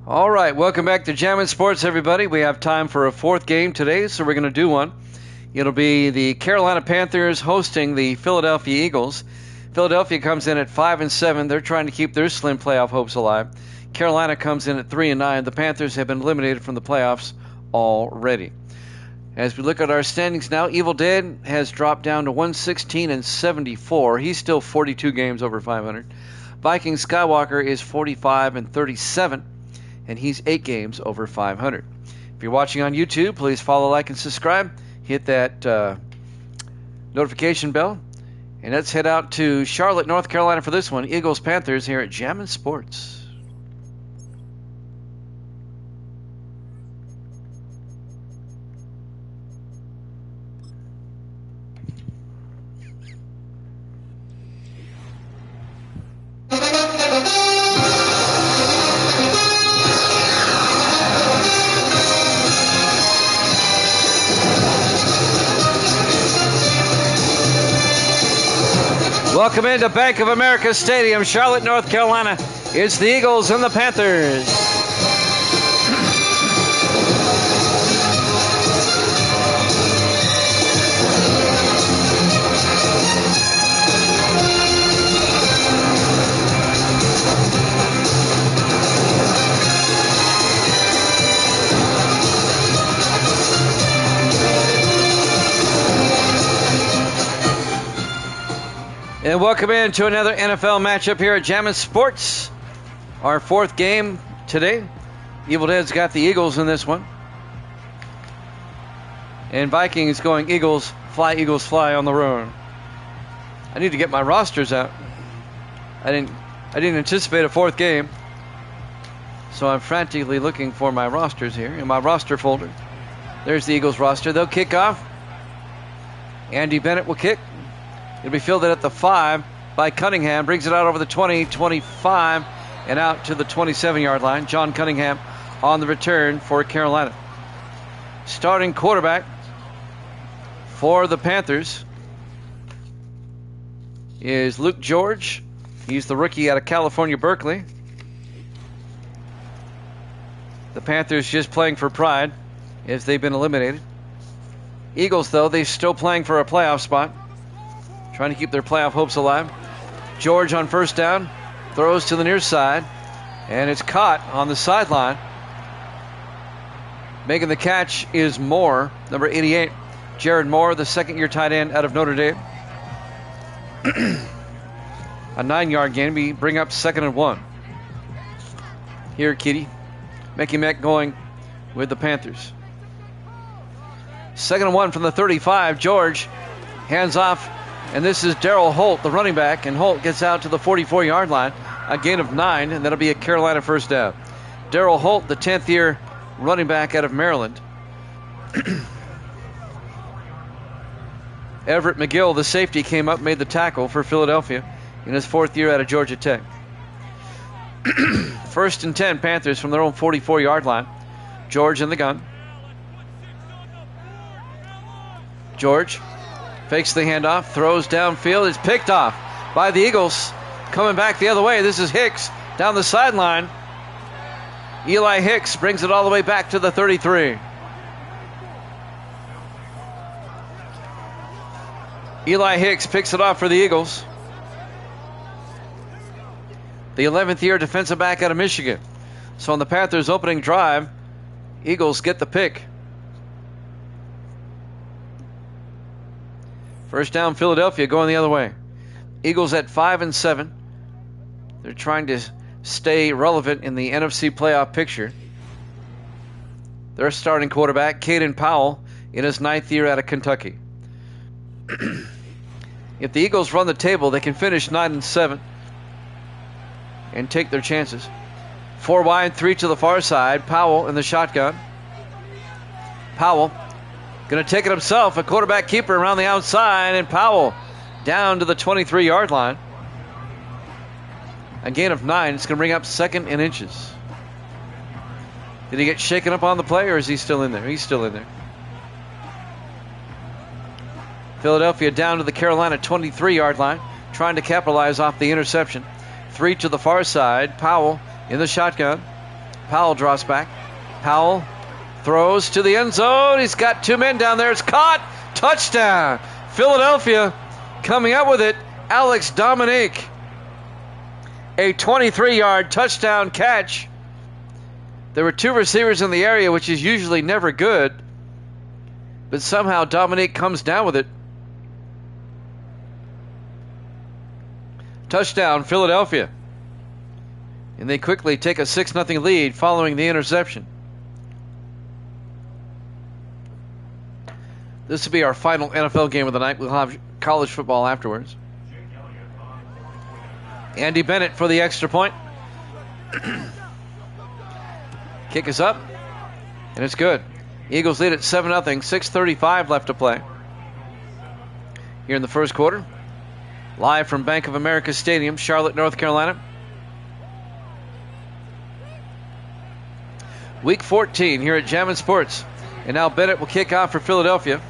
All right, welcome back to Jammin' Sports, everybody. We have time for a fourth game today, so we're going to do one. It'll be the Carolina Panthers hosting the Philadelphia Eagles. Philadelphia comes in at 5-7. They're trying to keep their slim playoff hopes alive. Carolina comes in at 3-9. The Panthers have been eliminated from the playoffs already. As we look at our standings now, Evil Dead has dropped down to 116-74. He's still 42 games over 500. Viking Skywalker is 45-37. And he's 8 games over 500. If you're watching on YouTube, please follow, like, and subscribe. Hit that notification bell. And let's head out to Charlotte, North Carolina for this one. Eagles-Panthers here at Jammin' Sports. Welcome into Bank of America Stadium, Charlotte, North Carolina. It's the Eagles and the Panthers. And welcome into another NFL matchup here at Jammin' Sports. Our fourth game today. Evil Dead's got the Eagles in this one. And Vikings going Eagles fly on the road. I need to get my rosters out. I didn't anticipate a fourth game. So I'm frantically looking for my rosters here in my roster folder. There's the Eagles roster. They'll kick off. Andy Bennett will kick. It'll be fielded at the 5 by Cunningham. Brings it out over the 20, 25, and out to the 27-yard line. John Cunningham on the return for Carolina. Starting quarterback for the Panthers is Luke George. He's the rookie out of California, Berkeley. The Panthers just playing for pride as they've been eliminated. Eagles, though, they're still playing for a playoff spot. Trying to keep their playoff hopes alive. George on first down. Throws to the near side. And it's caught on the sideline. Making the catch is Moore, number 88. Jared Moore, the second-year tight end out of Notre Dame. A 9-yard gain. We bring up 2nd and 1. Here, Kitty. Mickey Meck going with the Panthers. 2nd and 1 from the 35. George hands off. And this is Darryl Holt, the running back, and Holt gets out to the 44-yard line, a gain of 9, and that'll be a Carolina first down. Darryl Holt, the 10th-year running back out of Maryland. Everett McGill, the safety, came up, made the tackle for Philadelphia in his 4th year out of Georgia Tech. 1st and 10, Panthers from their own 44-yard line. George in the gun. George fakes the handoff, throws downfield. It's picked off by the Eagles. Coming back the other way, this is Hicks down the sideline. Eli Hicks brings it all the way back to the 33. Eli Hicks picks it off for the Eagles. The 11th year defensive back out of Michigan. So on the Panthers' opening drive, Eagles get the pick. First down, Philadelphia going the other way. Eagles at 5-7. They're trying to stay relevant in the NFC playoff picture. Their starting quarterback, Caden Powell, in his 9th year out of Kentucky. If the Eagles run the table, they can finish 9-7 and take their chances. 4 wide, 3 to the far side. Powell in the shotgun. Powell going to take it himself, a quarterback keeper around the outside, and Powell down to the 23-yard line. A gain of 9. It's going to bring up 2nd and inches. Did he get shaken up on the play, or is he still in there? He's still in there. Philadelphia down to the Carolina 23-yard line, trying to capitalize off the interception. 3 to the far side. Powell in the shotgun. Powell draws back. Powell throws to the end zone. He's got two men down there. It's caught. Touchdown. Philadelphia coming up with it. Alex Dominique. A 23-yard touchdown catch. There were two receivers in the area, which is usually never good. But somehow Dominique comes down with it. Touchdown, Philadelphia. And they quickly take a 6-0 lead following the interception. This will be our final NFL game of the night. We'll have college football afterwards. Andy Bennett for the extra point. Kick is up, and it's good. Eagles lead at 7-0, 6:35 left to play. Here in the first quarter. Live from Bank of America Stadium, Charlotte, North Carolina. Week 14 here at Jammin' Sports. And now Bennett will kick off for Philadelphia.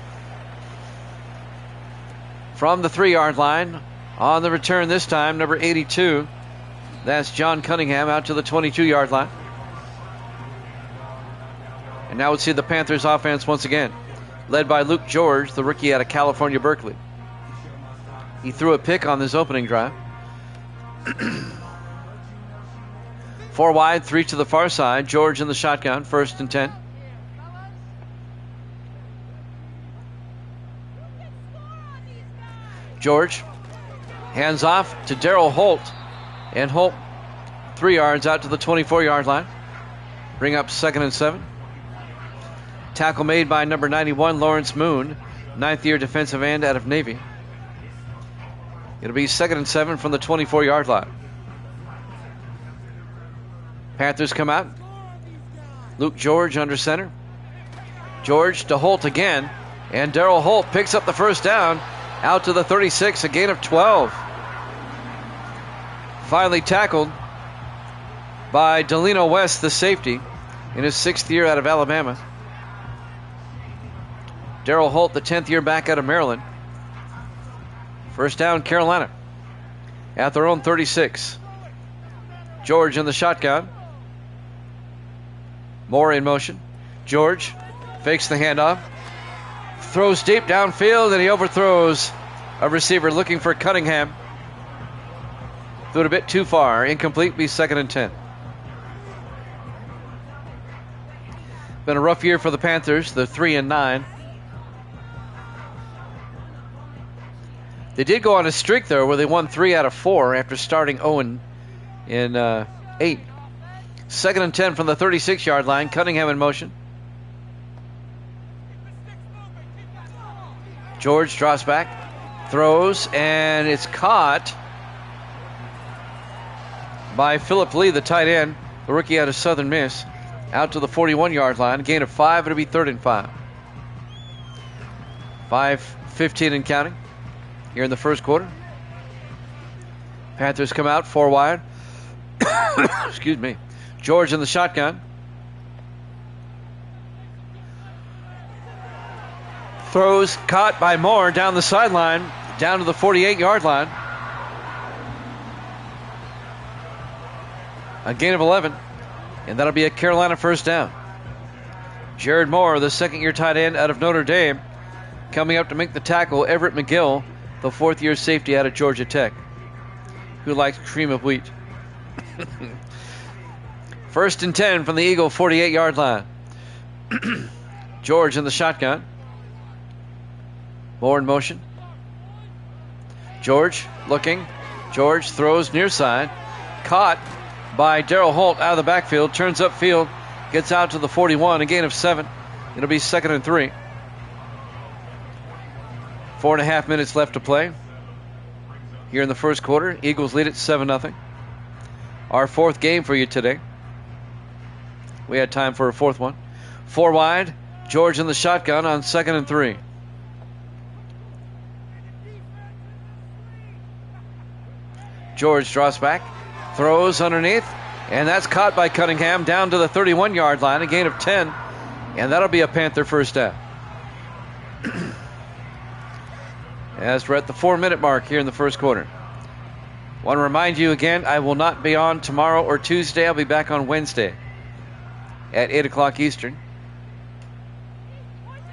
From the 3-yard line. On the return this time, number 82. That's John Cunningham out to the 22-yard line. And now we'll see the Panthers offense once again. Led by Luke George, the rookie out of California, Berkeley. He threw a pick on this opening drive. 4 wide, 3 to the far side. George in the shotgun, 1st and 10. George hands off to Darryl Holt. And Holt 3 yards out to the 24-yard line. Bring up 2nd and 7. Tackle made by number 91, Lawrence Moon, 9th-year defensive end out of Navy. It'll be 2nd and 7 from the 24-yard line. Panthers come out. Luke George under center. George to Holt again. And Darryl Holt picks up the first down out to the 36, a gain of 12. Finally tackled by Delino West, the safety, in his 6th year out of Alabama. Darryl Holt, the 10th year back out of Maryland. First down, Carolina at their own 36. George in the shotgun. Moore in motion. George fakes the handoff. Throws deep downfield, and he overthrows a receiver looking for Cunningham. Threw it a bit too far. Incomplete, be 2nd and 10. Been a rough year for the Panthers. They're 3 and 9. They did go on a streak, though, where they won 3 out of 4 after starting 0 in 8. 2nd and 10 from the 36-yard line. Cunningham in motion. George draws back, throws, and it's caught by Philip Lee, the tight end, the rookie out of Southern Miss, out to the 41-yard line. Gain of 5. It'll be 3rd and 5. 5:15 and counting here in the first quarter. Panthers come out 4 wide. Excuse me. George in the shotgun. Throws caught by Moore down the sideline, down to the 48-yard line. A gain of 11, and that'll be a Carolina first down. Jared Moore, the 2nd-year tight end out of Notre Dame, coming up to make the tackle. Everett McGill, the 4th-year safety out of Georgia Tech, who likes cream of wheat. 1st and 10 from the Eagle 48-yard line. George in the shotgun. Moore in motion. George looking. George throws near side. Caught by Darryl Holt out of the backfield. Turns upfield. Gets out to the 41. A gain of 7. It'll be 2nd and 3. 4.5 minutes left to play here in the first quarter. Eagles lead at 7-0. Our 4th game for you today. We had time for a 4th one. 4 wide. George in the shotgun on 2nd and 3. George draws back, throws underneath, and that's caught by Cunningham down to the 31-yard line, a gain of 10, and that'll be a Panther first down. As we're at the 4-minute mark here in the first quarter. Want to remind you again, I will not be on tomorrow or Tuesday. I'll be back on Wednesday. at 8 o'clock Eastern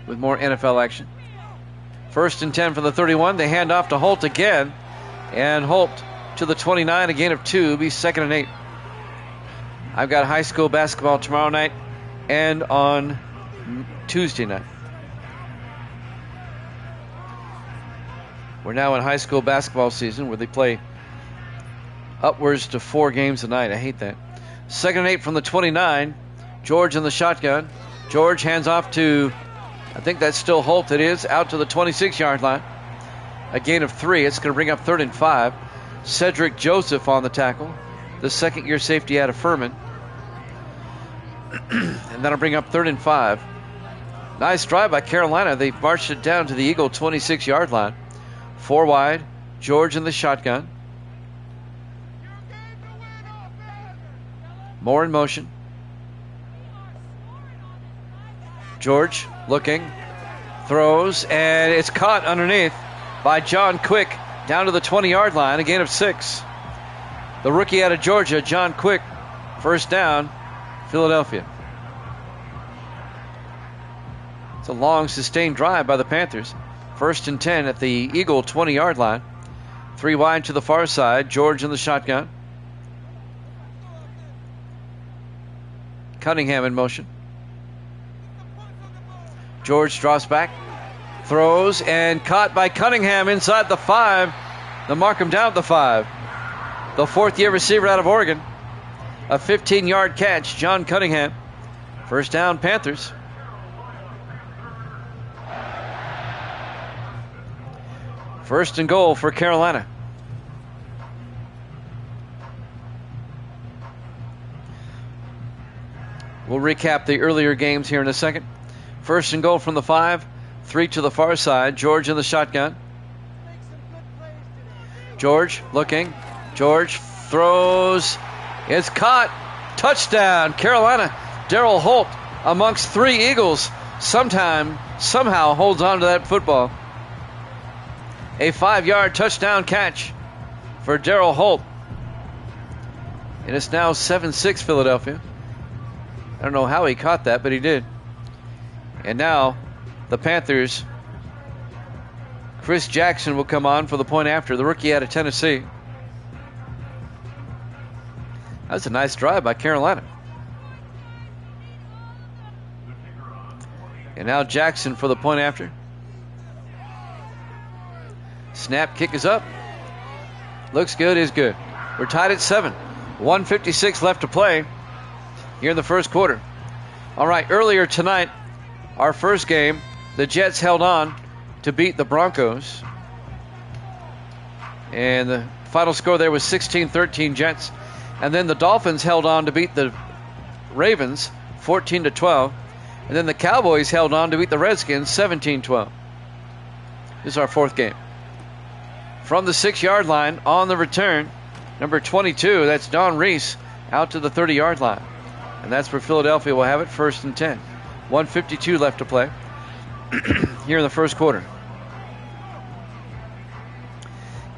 with more NFL action. 1st and 10 from the 31. They hand off to Holt again. And Holt to the 29, a gain of 2, be 2nd and 8. I've got high school basketball tomorrow night and on Tuesday night. We're now in high school basketball season where they play upwards to 4 games a night. I hate that. 2nd and 8 from the 29. George in the shotgun. George hands off to, I think that's still Holt. It is, out to the 26-yard line. A gain of 3. It's going to bring up 3rd and 5. Cedric Joseph on the tackle, the second-year safety out of Furman. And that'll bring up 3rd and 5. Nice drive by Carolina. They've marched it down to the Eagle 26-yard line. 4 wide. George in the shotgun. More in motion. George looking, throws, and it's caught underneath by John Quick down to the 20-yard line, a gain of 6. The rookie out of Georgia, John Quick, 1st down, Philadelphia. It's a long, sustained drive by the Panthers. 1st and 10 at the Eagle 20-yard line. 3 wide to the far side, George in the shotgun. Cunningham in motion. George draws back, throws, and caught by Cunningham inside the 5. They'll mark him down at the 5. The 4th-year receiver out of Oregon. A 15-yard catch, John Cunningham. 1st down, Panthers. First and goal for Carolina. We'll recap the earlier games here in a second. 1st and goal from the 5. 3 to the far side. George in the shotgun. George looking. George throws. It's caught. Touchdown, Carolina. Darryl Holt amongst 3 Eagles somehow holds on to that football. A 5-yard touchdown catch for Darryl Holt. And it's now 7-6 Philadelphia. I don't know how he caught that, but he did. And now the Panthers, Chris Jackson will come on for the point after, the rookie out of Tennessee. That's a nice drive by Carolina. And now Jackson for the point after. Snap, kick is up. Looks good, is good. We're tied at 7. 1:56 left to play here in the first quarter. All right, earlier tonight, our first game, the Jets held on to beat the Broncos. And the final score there was 16-13 Jets. And then the Dolphins held on to beat the Ravens 14-12. And then the Cowboys held on to beat the Redskins 17-12. This is our 4th game. From the 6-yard line on the return, number 22, that's Don Reese, out to the 30-yard line. And that's where Philadelphia will have it, 1st and 10. 1:52 left to play here in the first quarter.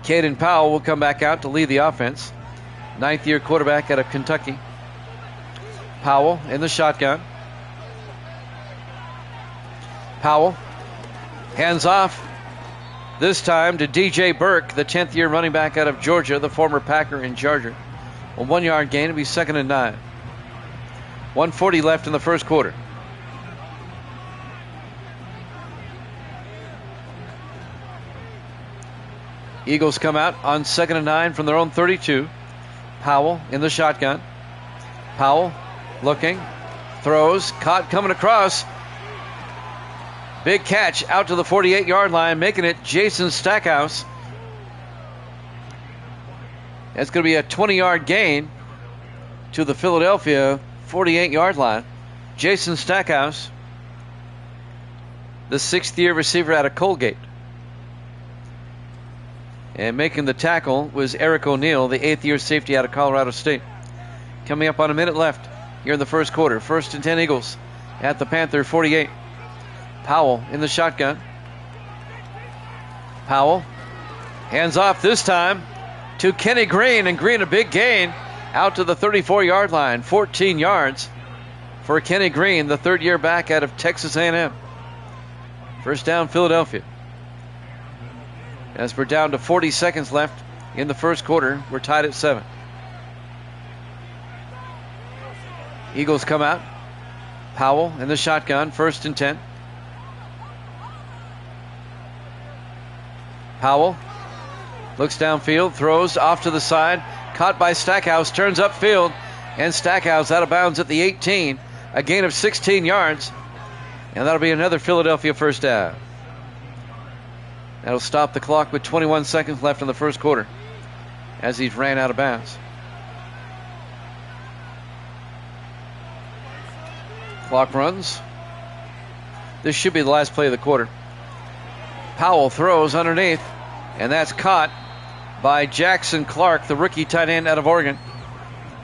Caden Powell will come back out to lead the offense. 9th-year quarterback out of Kentucky. Powell in the shotgun. Powell hands off this time to DJ Burke, the 10th-year running back out of Georgia, the former Packer and Charger. A 1-yard gain. It'll be 2nd and 9. 1:40 left in the first quarter. Eagles come out on 2nd and 9 from their own 32. Powell in the shotgun. Powell looking, throws, caught coming across. Big catch out to the 48-yard line, making it Jason Stackhouse. That's going to be a 20-yard gain to the Philadelphia 48-yard line. Jason Stackhouse, the 6th-year receiver out of Colgate. And making the tackle was Eric O'Neill, the 8th-year safety out of Colorado State. Coming up on a minute left here in the first quarter. 1st and 10 Eagles at the Panther 48. Powell in the shotgun. Powell hands off this time to Kenny Green, and Green a big gain out to the 34-yard line, 14 yards for Kenny Green, the third-year back out of Texas A&M. First down, Philadelphia. As we're down to 40 seconds left in the first quarter, we're tied at 7. Eagles come out. Powell in the shotgun, 1st and 10. Powell looks downfield, throws off to the side, caught by Stackhouse, turns upfield, and Stackhouse out of bounds at the 18. A gain of 16 yards, and that'll be another Philadelphia first down. That'll stop the clock with 21 seconds left in the first quarter as he's ran out of bounds. Clock runs. This should be the last play of the quarter. Powell throws underneath, and that's caught by Jackson Clark, the rookie tight end out of Oregon.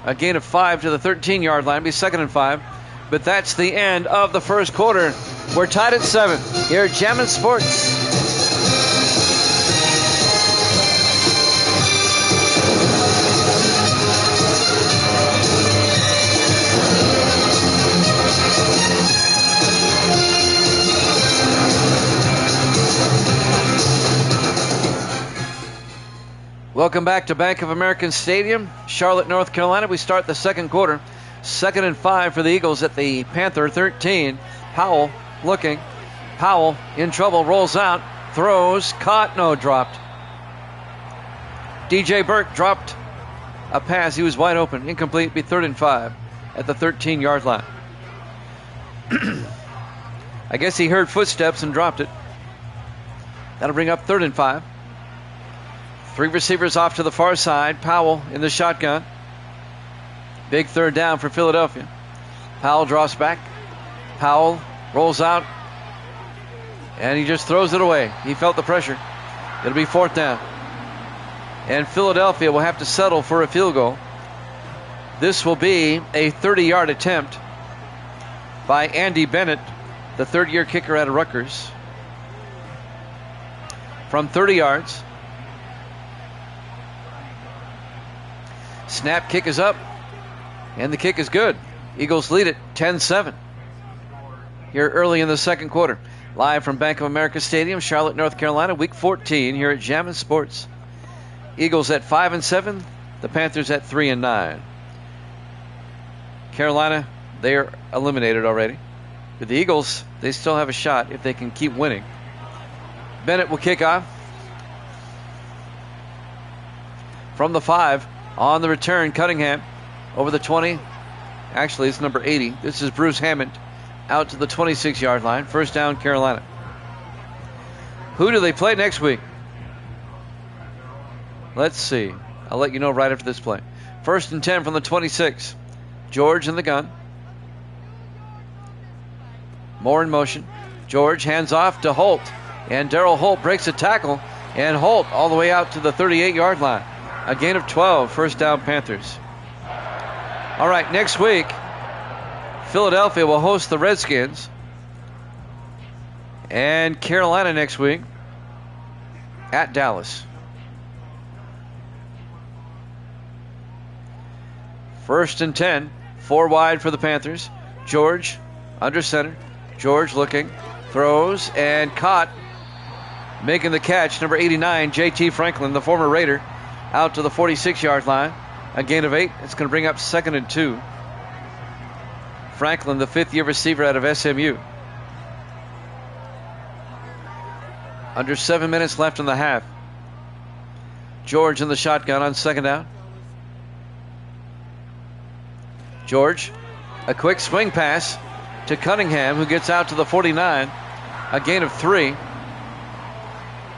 A gain of 5 to the 13-yard line. It'll be 2nd and 5. But that's the end of the first quarter. We're tied at 7 here at Jammin' Sports. Welcome back to Bank of America Stadium, Charlotte, North Carolina. We start the second quarter. 2nd and 5 for the Eagles at the Panther 13. Powell looking. Powell in trouble, rolls out, throws, caught, no, dropped. DJ Burke dropped a pass. He was wide open, incomplete, be 3rd and 5 at the 13-yard line. I guess he heard footsteps and dropped it. That'll bring up 3rd and 5. 3 receivers off to the far side. Powell in the shotgun. Big 3rd down for Philadelphia. Powell drops back. Powell rolls out. And he just throws it away. He felt the pressure. It'll be 4th down. And Philadelphia will have to settle for a field goal. This will be a 30-yard attempt by Andy Bennett, the 3rd-year kicker out of Rutgers. From 30 yards. Snap, kick is up. And the kick is good. Eagles lead it 10-7 here early in the second quarter. Live from Bank of America Stadium, Charlotte, North Carolina, Week 14 here at Jammin' Sports. Eagles at 5 and 7, the Panthers at 3 and 9. Carolina, they are eliminated already. But the Eagles, they still have a shot if they can keep winning. Bennett will kick off from the 5. On the return, Cunningham over the 20. Actually, it's number 80. This is Bruce Hammond out to the 26-yard line. First down, Carolina. Who do they play next week? Let's see. I'll let you know right after this play. 1st and 10 from the 26. George in the gun. Moore in motion. George hands off to Holt. And Darrell Holt breaks a tackle. And Holt all the way out to the 38-yard line. A gain of 12. First down, Panthers. All right, next week, Philadelphia will host the Redskins. And Carolina next week at Dallas. 1st and 10. 4 wide for the Panthers. George under center. George looking. Throws and caught. Making the catch, number 89, J.T. Franklin, the former Raider, out to the 46-yard line. A gain of 8. It's going to bring up 2nd and 2. Franklin, the 5th-year receiver out of SMU. Under 7 minutes left in the half. George in the shotgun on 2nd down. George, a quick swing pass to Cunningham, who gets out to the 49. A gain of 3.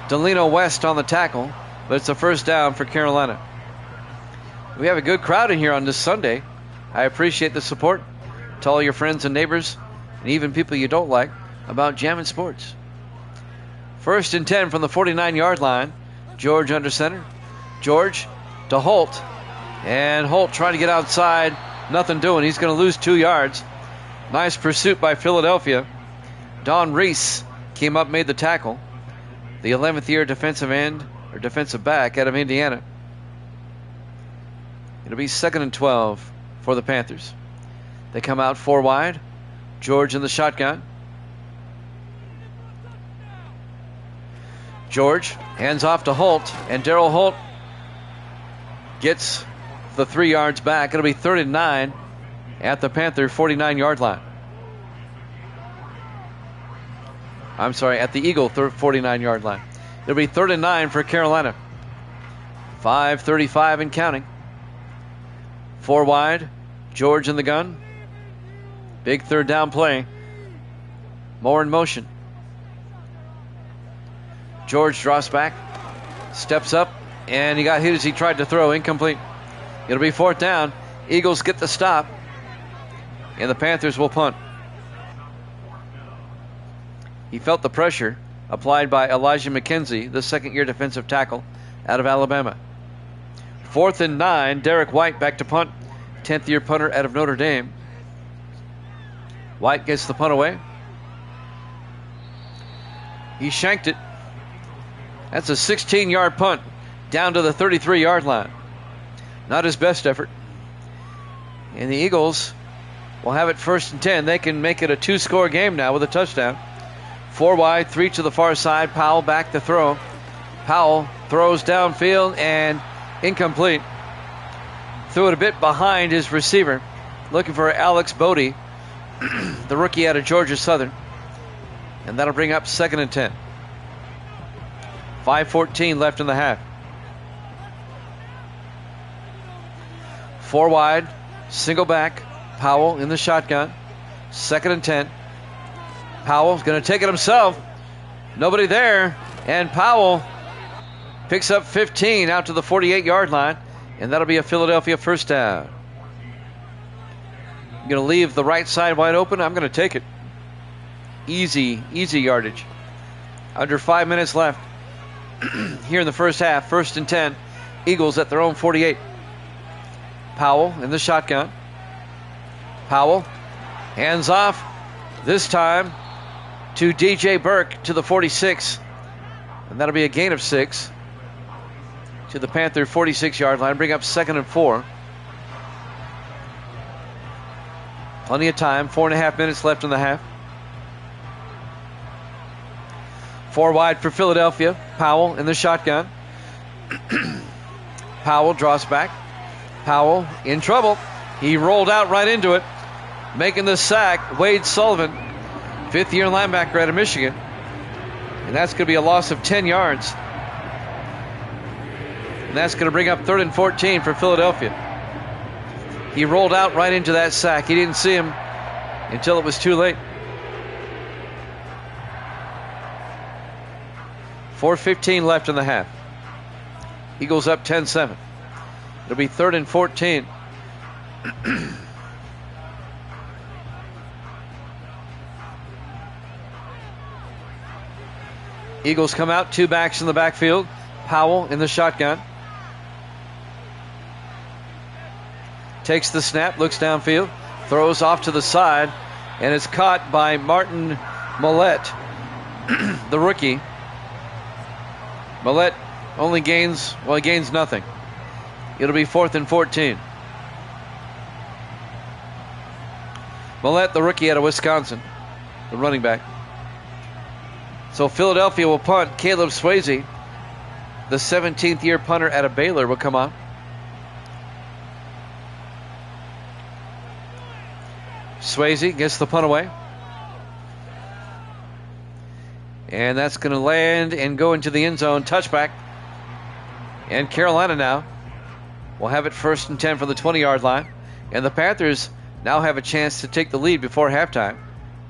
Delino West on the tackle, but it's a first down for Carolina. We have a good crowd in here on this Sunday. I appreciate the support to all your friends and neighbors, and even people you don't like, about Jammin' Sports. 1st and 10 from the 49-yard line. George under center. George to Holt. And Holt trying to get outside. Nothing doing. He's going to lose 2 yards. Nice pursuit by Philadelphia. Don Reese came up, made the tackle. The 11th-year defensive end, or defensive back out of Indiana. It'll be 2nd and 12 for the Panthers. They come out 4 wide. George in the shotgun. George hands off to Holt, and Darrell Holt gets the 3 yards back. It'll be 3rd and 9 at the Panther 49-yard line. I'm sorry, at the Eagle 49-yard line. It'll be 3rd and 9 for Carolina. 5:35 and counting. 4 wide. George in the gun. Big 3rd down play. More in motion. George drops back, steps up, and he got hit as he tried to throw. Incomplete. It'll be 4th down. Eagles get the stop, and the Panthers will punt. He felt the pressure applied by Elijah McKenzie, the second-year defensive tackle out of Alabama. 4th and 9. Derek White back to punt. 10th-year punter out of Notre Dame. White gets the punt away. He shanked it. That's a 16-yard punt down to the 33-yard line. Not his best effort. And the Eagles will have it 1st and 10. They can make it a 2-score game now with a touchdown. 4 wide, 3 to the far side. Powell back to throw. Powell throws downfield and incomplete. Threw it a bit behind his receiver. Looking for Alex Bodie, the rookie out of Georgia Southern. And that'll bring up 2nd and 10. 5:14 left in the half. 4 wide, single back. Powell in the shotgun. 2nd and 10. Powell's going to take it himself. Nobody there. And Powell picks up 15 out to the 48-yard line. And that'll be a Philadelphia 1st down. I'm going to leave the right side wide open. I'm going to take it. Easy yardage. Under 5 minutes left here in the first half. 1st and 10. Eagles at their own 48. Powell in the shotgun. Powell hands off. This time to DJ Burke to the 46. And that'll be a gain of 6 to the Panther 46-yard line. Bring up 2nd and 4. Plenty of time. 4.5 minutes left in the half. 4 wide for Philadelphia. Powell in the shotgun. Powell draws back. Powell in trouble. He rolled out right into it. Making the sack, Wade Sullivan, 5th-year linebacker out of Michigan. And that's going to be a loss of 10 yards. And that's going to bring up 3rd and 14 for Philadelphia. He rolled out right into that sack. He didn't see him until it was too late. 4:15 left in the half. Eagles up 10-7. It'll be 3rd and 14. Eagles come out, 2 backs in the backfield. Powell in the shotgun. Takes the snap, looks downfield, throws off to the side, and it's caught by Martin Millette, the rookie. Millette only gains nothing. It'll be 4th and 14. Millette, the rookie out of Wisconsin, the running back. So Philadelphia will punt. Caleb Swayze, the 17th-year punter out of Baylor, will come on. Swayze gets the punt away. And that's going to land and go into the end zone. Touchback. And Carolina now will have it 1st and 10 from the 20-yard line. And the Panthers now have a chance to take the lead before halftime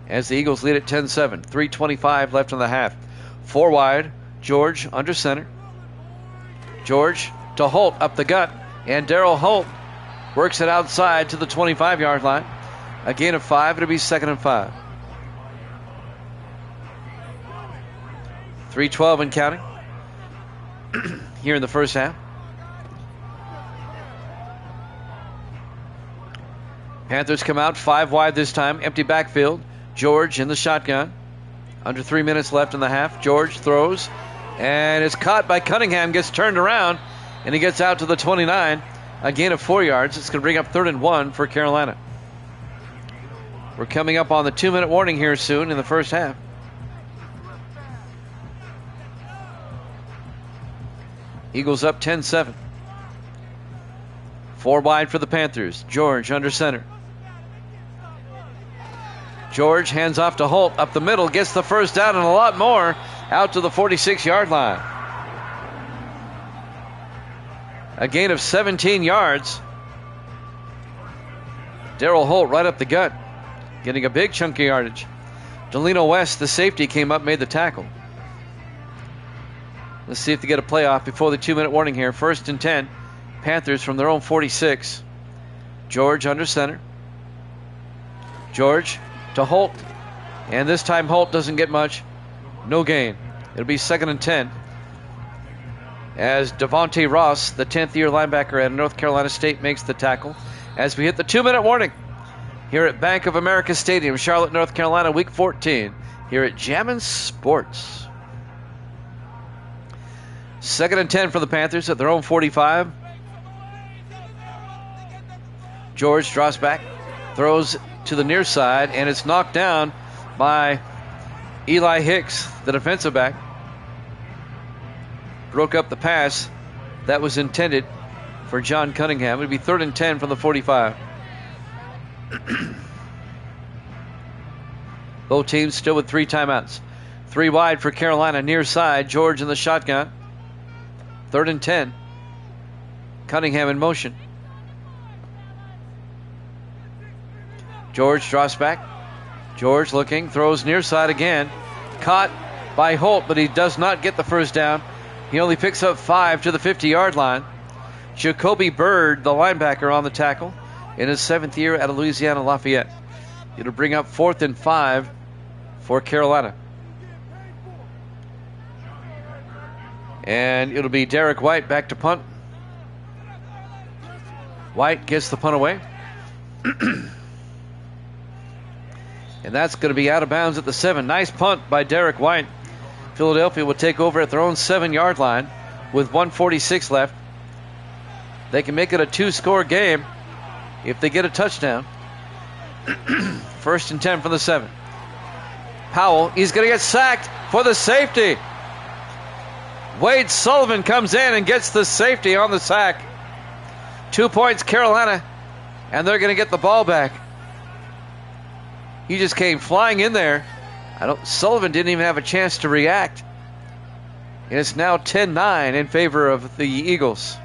as the Eagles lead at 10-7. 3:25 left in the half. 4 wide. George under center. George to Holt up the gut. And Darrell Holt works it outside to the 25-yard line. A gain of 5. It'll be 2nd and 5. 3:12 and counting here in the first half. Panthers come out 5 wide this time. Empty backfield. George in the shotgun. Under 3 minutes left in the half. George throws. And it's caught by Cunningham. Gets turned around. And he gets out to the 29. A gain of 4 yards. It's going to bring up 3rd and 1 for Carolina. We're coming up on the 2-minute warning here soon in the first half. Eagles up 10-7. 4 wide for the Panthers. George under center. George hands off to Holt up the middle, gets the first down and a lot more out to the 46-yard line. A gain of 17 yards. Darryl Holt right up the gut, getting a big chunk of yardage. Delino West, the safety, came up, made the tackle. Let's see if they get a playoff before the 2-minute warning here. 1st and 10. Panthers from their own 46. George under center. George to Holt. And this time Holt doesn't get much. No gain. It'll be 2nd and 10. As Devontae Ross, the 10th-year linebacker at North Carolina State, makes the tackle. As we hit the 2-minute warning here at Bank of America Stadium, Charlotte, North Carolina, Week 14, here at Jammin' Sports. 2nd and 10 for the Panthers at their own 45. George draws back, throws to the near side, and it's knocked down by Eli Hicks, the defensive back. Broke up the pass that was intended for John Cunningham. It would be 3rd and 10 from the 45. Both teams still with 3 timeouts. 3 wide for Carolina, near side. George in the shotgun. 3rd and 10. Cunningham in motion. George draws back. George looking, throws near side again. Caught by Holt, but he does not get the first down. He only picks up 5 to the 50-yard line. Jacoby Bird, the linebacker, on the tackle in his 7th year at Louisiana Lafayette. It'll bring up 4th and 5 for Carolina. And it'll be Derek White back to punt. White gets the punt away. And that's going to be out of bounds at the 7. Nice punt by Derek White. Philadelphia will take over at their own 7-yard line with 1:46 left. They can make it a 2-score game if they get a touchdown. 1st and 10 from the 7. Powell, he's going to get sacked for the safety. Wade Sullivan comes in and gets the safety on the sack. 2 points, Carolina, and they're going to get the ball back. He just came flying in there. Sullivan didn't even have a chance to react. And it's now 10-9 in favor of the Eagles.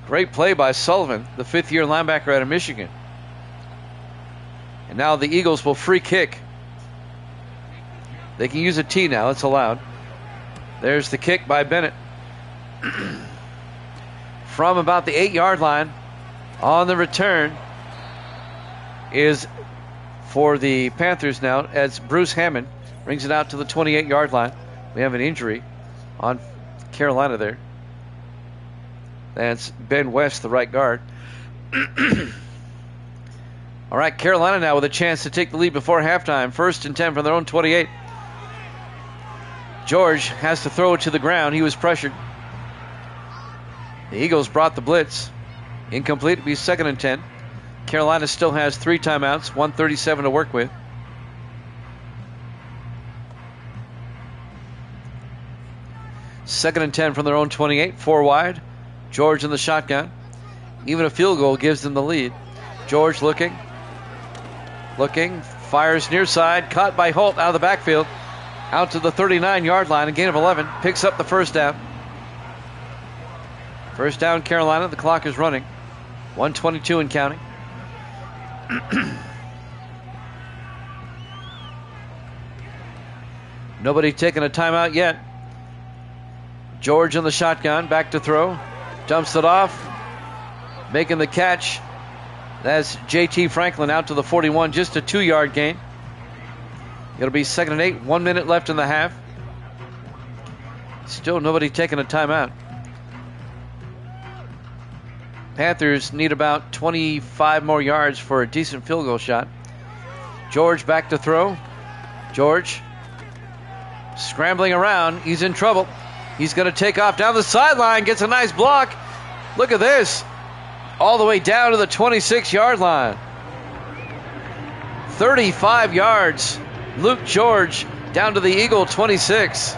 Great play by Sullivan, the 5th-year linebacker out of Michigan. And now the Eagles will free kick. They can use a tee now. It's allowed. There's the kick by Bennett. From about the 8-yard line on the return is for the Panthers now as Bruce Hammond brings it out to the 28-yard line. We have an injury on Carolina there. That's Ben West, the right guard. All right, Carolina now with a chance to take the lead before halftime. 1st and 10 from their own 28. George has to throw it to the ground. He was pressured. The Eagles brought the blitz. Incomplete. It'll be 2nd and 10. Carolina still has 3 timeouts, 1:37 to work with. Second and 10 from their own 28, 4 wide. George in the shotgun. Even a field goal gives them the lead. George looking, fires near side, caught by Holt out of the backfield, out to the 39-yard line, a gain of 11, picks up the first down. First down, Carolina. The clock is running. 1:22 and counting. Nobody taking a timeout yet. George in the shotgun, back to throw. Dumps it off. Making the catch. That's J.T. Franklin out to the 41, just a 2-yard gain. It'll be 2nd and 8, 1 minute left in the half. Still nobody taking a timeout. Panthers need about 25 more yards for a decent field goal shot. George back to throw. George scrambling around. He's in trouble. He's going to take off down the sideline. Gets a nice block. Look at this. All the way down to the 26-yard line. 35 yards. Luke George down to the Eagle 26.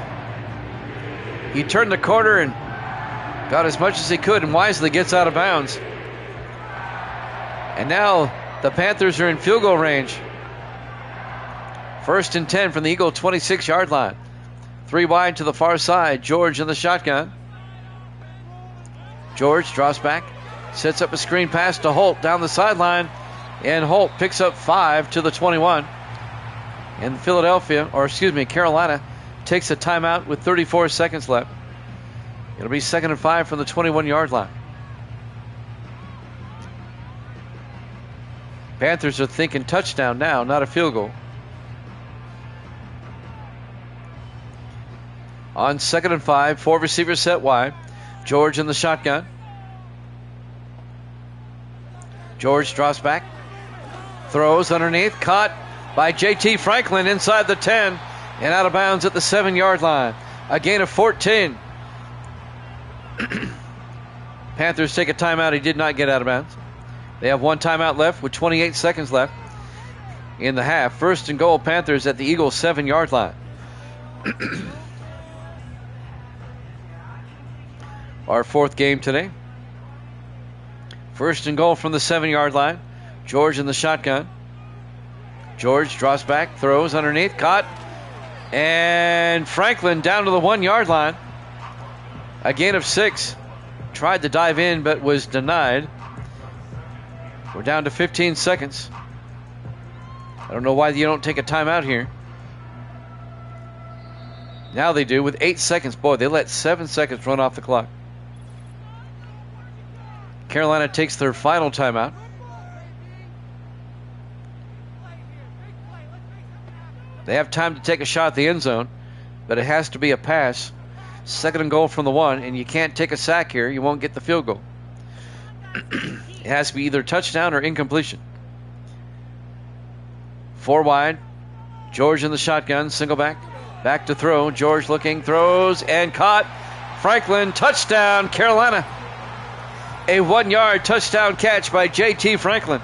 He turned the corner and got as much as he could and wisely gets out of bounds. And now the Panthers are in field goal range. 1st and 10 from the Eagle 26-yard line. 3 wide to the far side. George in the shotgun. George drops back, sets up a screen pass to Holt down the sideline, and Holt picks up 5 to the 21. And Carolina takes a timeout with 34 seconds left. It'll be 2nd and 5 from the 21-yard line. Panthers are thinking touchdown now, not a field goal. On 2nd and 5, 4 receivers set wide. George in the shotgun. George drops back, throws underneath, caught by J.T. Franklin inside the 10 and out of bounds at the 7-yard line. A gain of 14. Panthers take a timeout. He did not get out of bounds. They have 1 timeout left with 28 seconds left in the half. 1st and goal, Panthers at the Eagles' 7-yard line. Our 4th game today. 1st and goal from the 7-yard line. George in the shotgun. George drops back, throws underneath, caught. And Franklin down to the 1-yard line. A gain of 6. Tried to dive in but was denied. We're down to 15 seconds. I don't know why you don't take a timeout here. Now they do with 8 seconds. Boy, they let 7 seconds run off the clock. Carolina takes their final timeout. They have time to take a shot at the end zone, but it has to be a pass. 2nd and goal from the 1, and you can't take a sack here. You won't get the field goal. It has to be either touchdown or incompletion. 4 wide. George in the shotgun, single back. Back to throw. George looking, throws, and caught. Franklin, touchdown, Carolina. A 1-yard touchdown catch by J.T. Franklin.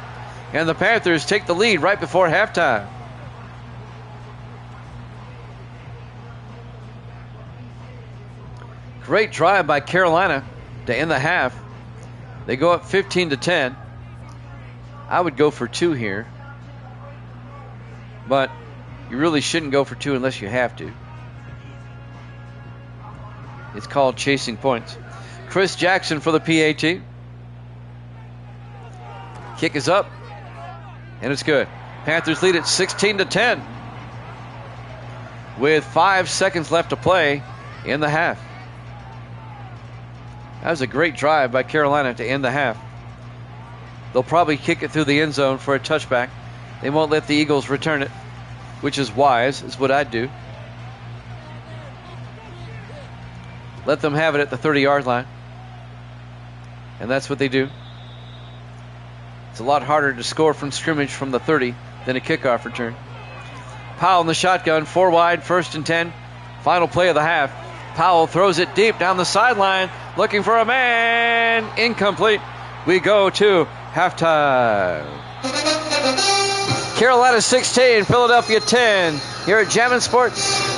And the Panthers take the lead right before halftime. Great drive by Carolina to end the half. They go up 15-10. I would go for 2 here. But you really shouldn't go for 2 unless you have to. It's called chasing points. Chris Jackson for the PAT. Kick is up, and it's good. Panthers lead it 16-10 with 5 seconds left to play in the half. That was a great drive by Carolina to end the half. They'll probably kick it through the end zone for a touchback. They won't let the Eagles return it, which is wise, is what I'd do. Let them have it at the 30-yard line. And that's what they do. It's a lot harder to score from scrimmage from the 30 than a kickoff return. Powell in the shotgun, 4 wide, 1st and 10. Final play of the half. Powell throws it deep down the sideline, looking for a man. Incomplete. We go to halftime. Carolina 16, Philadelphia 10. Here at Jammin' Sports.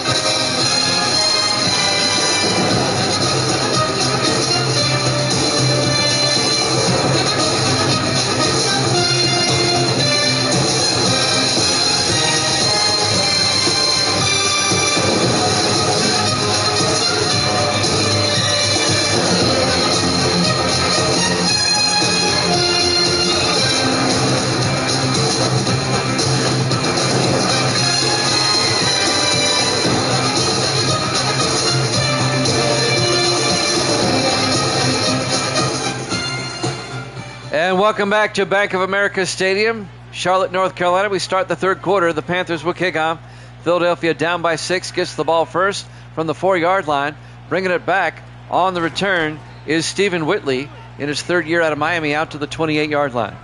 And welcome back to Bank of America Stadium, Charlotte, North Carolina. We start the 3rd quarter. The Panthers will kick off. Philadelphia down by 6, gets the ball first from the 4-yard line. Bringing it back on the return is Stephen Whitley in his 3rd year out of Miami, out to the 28-yard line.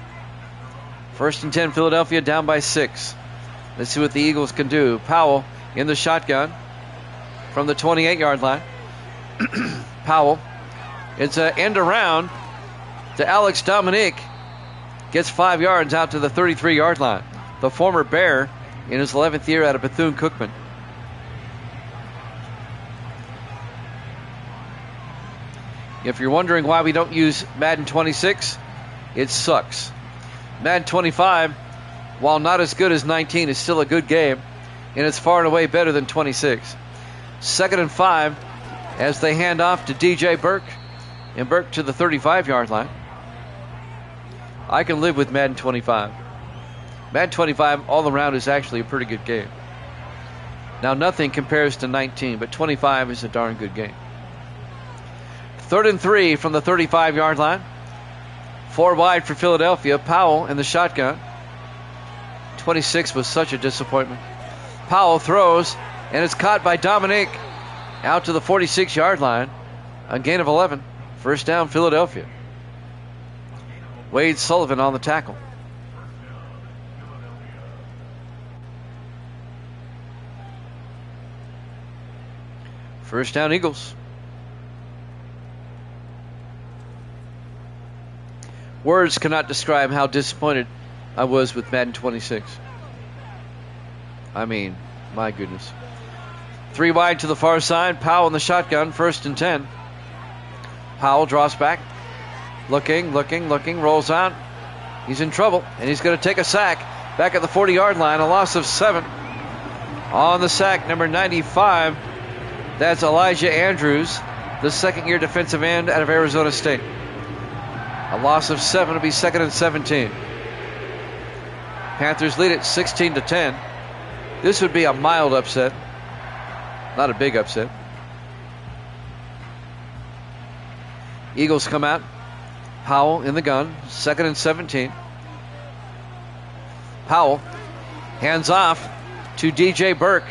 1st and 10, Philadelphia down by 6. Let's see what the Eagles can do. Powell in the shotgun from the 28-yard line. Powell. It's an end around to Alex Dominique. Gets 5 yards out to the 33-yard line. the former Bear, in his 11th year out of Bethune-Cookman. If you're wondering why we don't use Madden 26, it sucks. Madden 25, while not as good as 19, is still a good game, and it's far and away better than 26. 2nd and 5 as they hand off to DJ Burke, and Burke to the 35-yard line. I can live with Madden 25. Madden 25 all around is actually a pretty good game. Now, nothing compares to 19, but 25 is a darn good game. 3rd and 3 from the 35-yard line. 4 wide for Philadelphia. Powell in the shotgun. 26 was such a disappointment. Powell throws, and it's caught by Dominic out to the 46-yard line. A gain of 11. First down, Philadelphia. Wade Sullivan on the tackle. First down, Eagles. Words cannot describe how disappointed I was with Madden 26. I mean, my goodness. 3 wide to the far side. Powell in the shotgun. 1st and 10. Powell draws back. Looking, rolls out. He's in trouble, and he's going to take a sack. Back at the 40-yard line, a loss of 7. On the sack, number 95. That's Elijah Andrews, the second-year defensive end out of Arizona State. A loss of 7 will be 2nd and 17. Panthers lead it 16-10. This would be a mild upset, not a big upset. Eagles come out. Powell in the gun, 2nd and 17. Powell hands off to DJ Burke.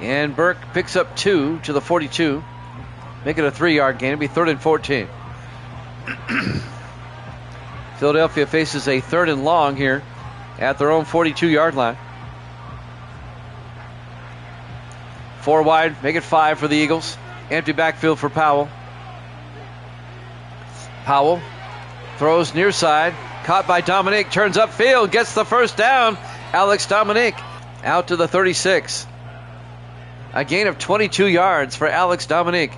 And Burke picks up 2 to the 42. Make it a 3-yard gain. It'll be 3rd and 14. Philadelphia faces a 3rd and long here at their own 42-yard line. 4 wide, make it 5 for the Eagles. Empty backfield for Powell. Powell throws near side, caught by Dominic, turns upfield, gets the first down. Alex Dominic out to the 36. A gain of 22 yards for Alex Dominic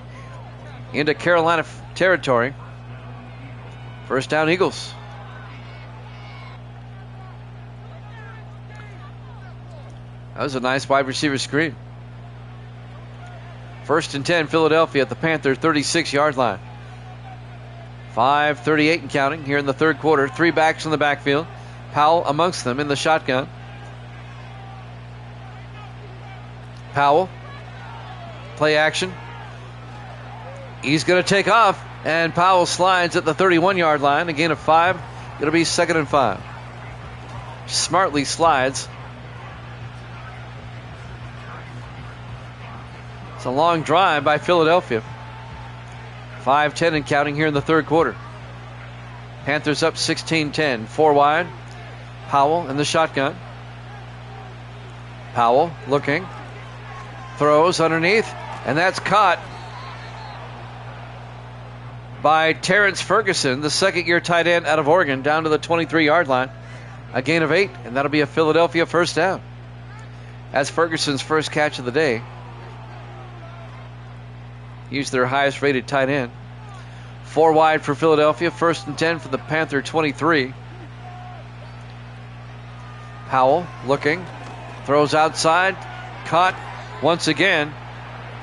into Carolina territory. First down, Eagles. That was a nice wide receiver screen. 1st and 10, Philadelphia at the Panther 36-yard line. 5:38 and counting here in the 3rd quarter. 3 backs in the backfield. Powell amongst them in the shotgun. Powell. Play action. He's going to take off, and Powell slides at the 31-yard line. A gain of 5. It'll be 2nd and 5. Smartly slides. It's a long drive by Philadelphia. 5:10 and counting here in the 3rd quarter. Panthers up 16-10. 4 wide. Powell in the shotgun. Powell looking. Throws underneath. And that's caught by Terrence Ferguson, the second-year tight end out of Oregon, down to the 23-yard line. A gain of 8, and that'll be a Philadelphia first down. That's Ferguson's first catch of the day. He's their highest-rated tight end. 4 wide for Philadelphia. 1st and 10 for the Panther 23. Powell looking. Throws outside. Caught once again.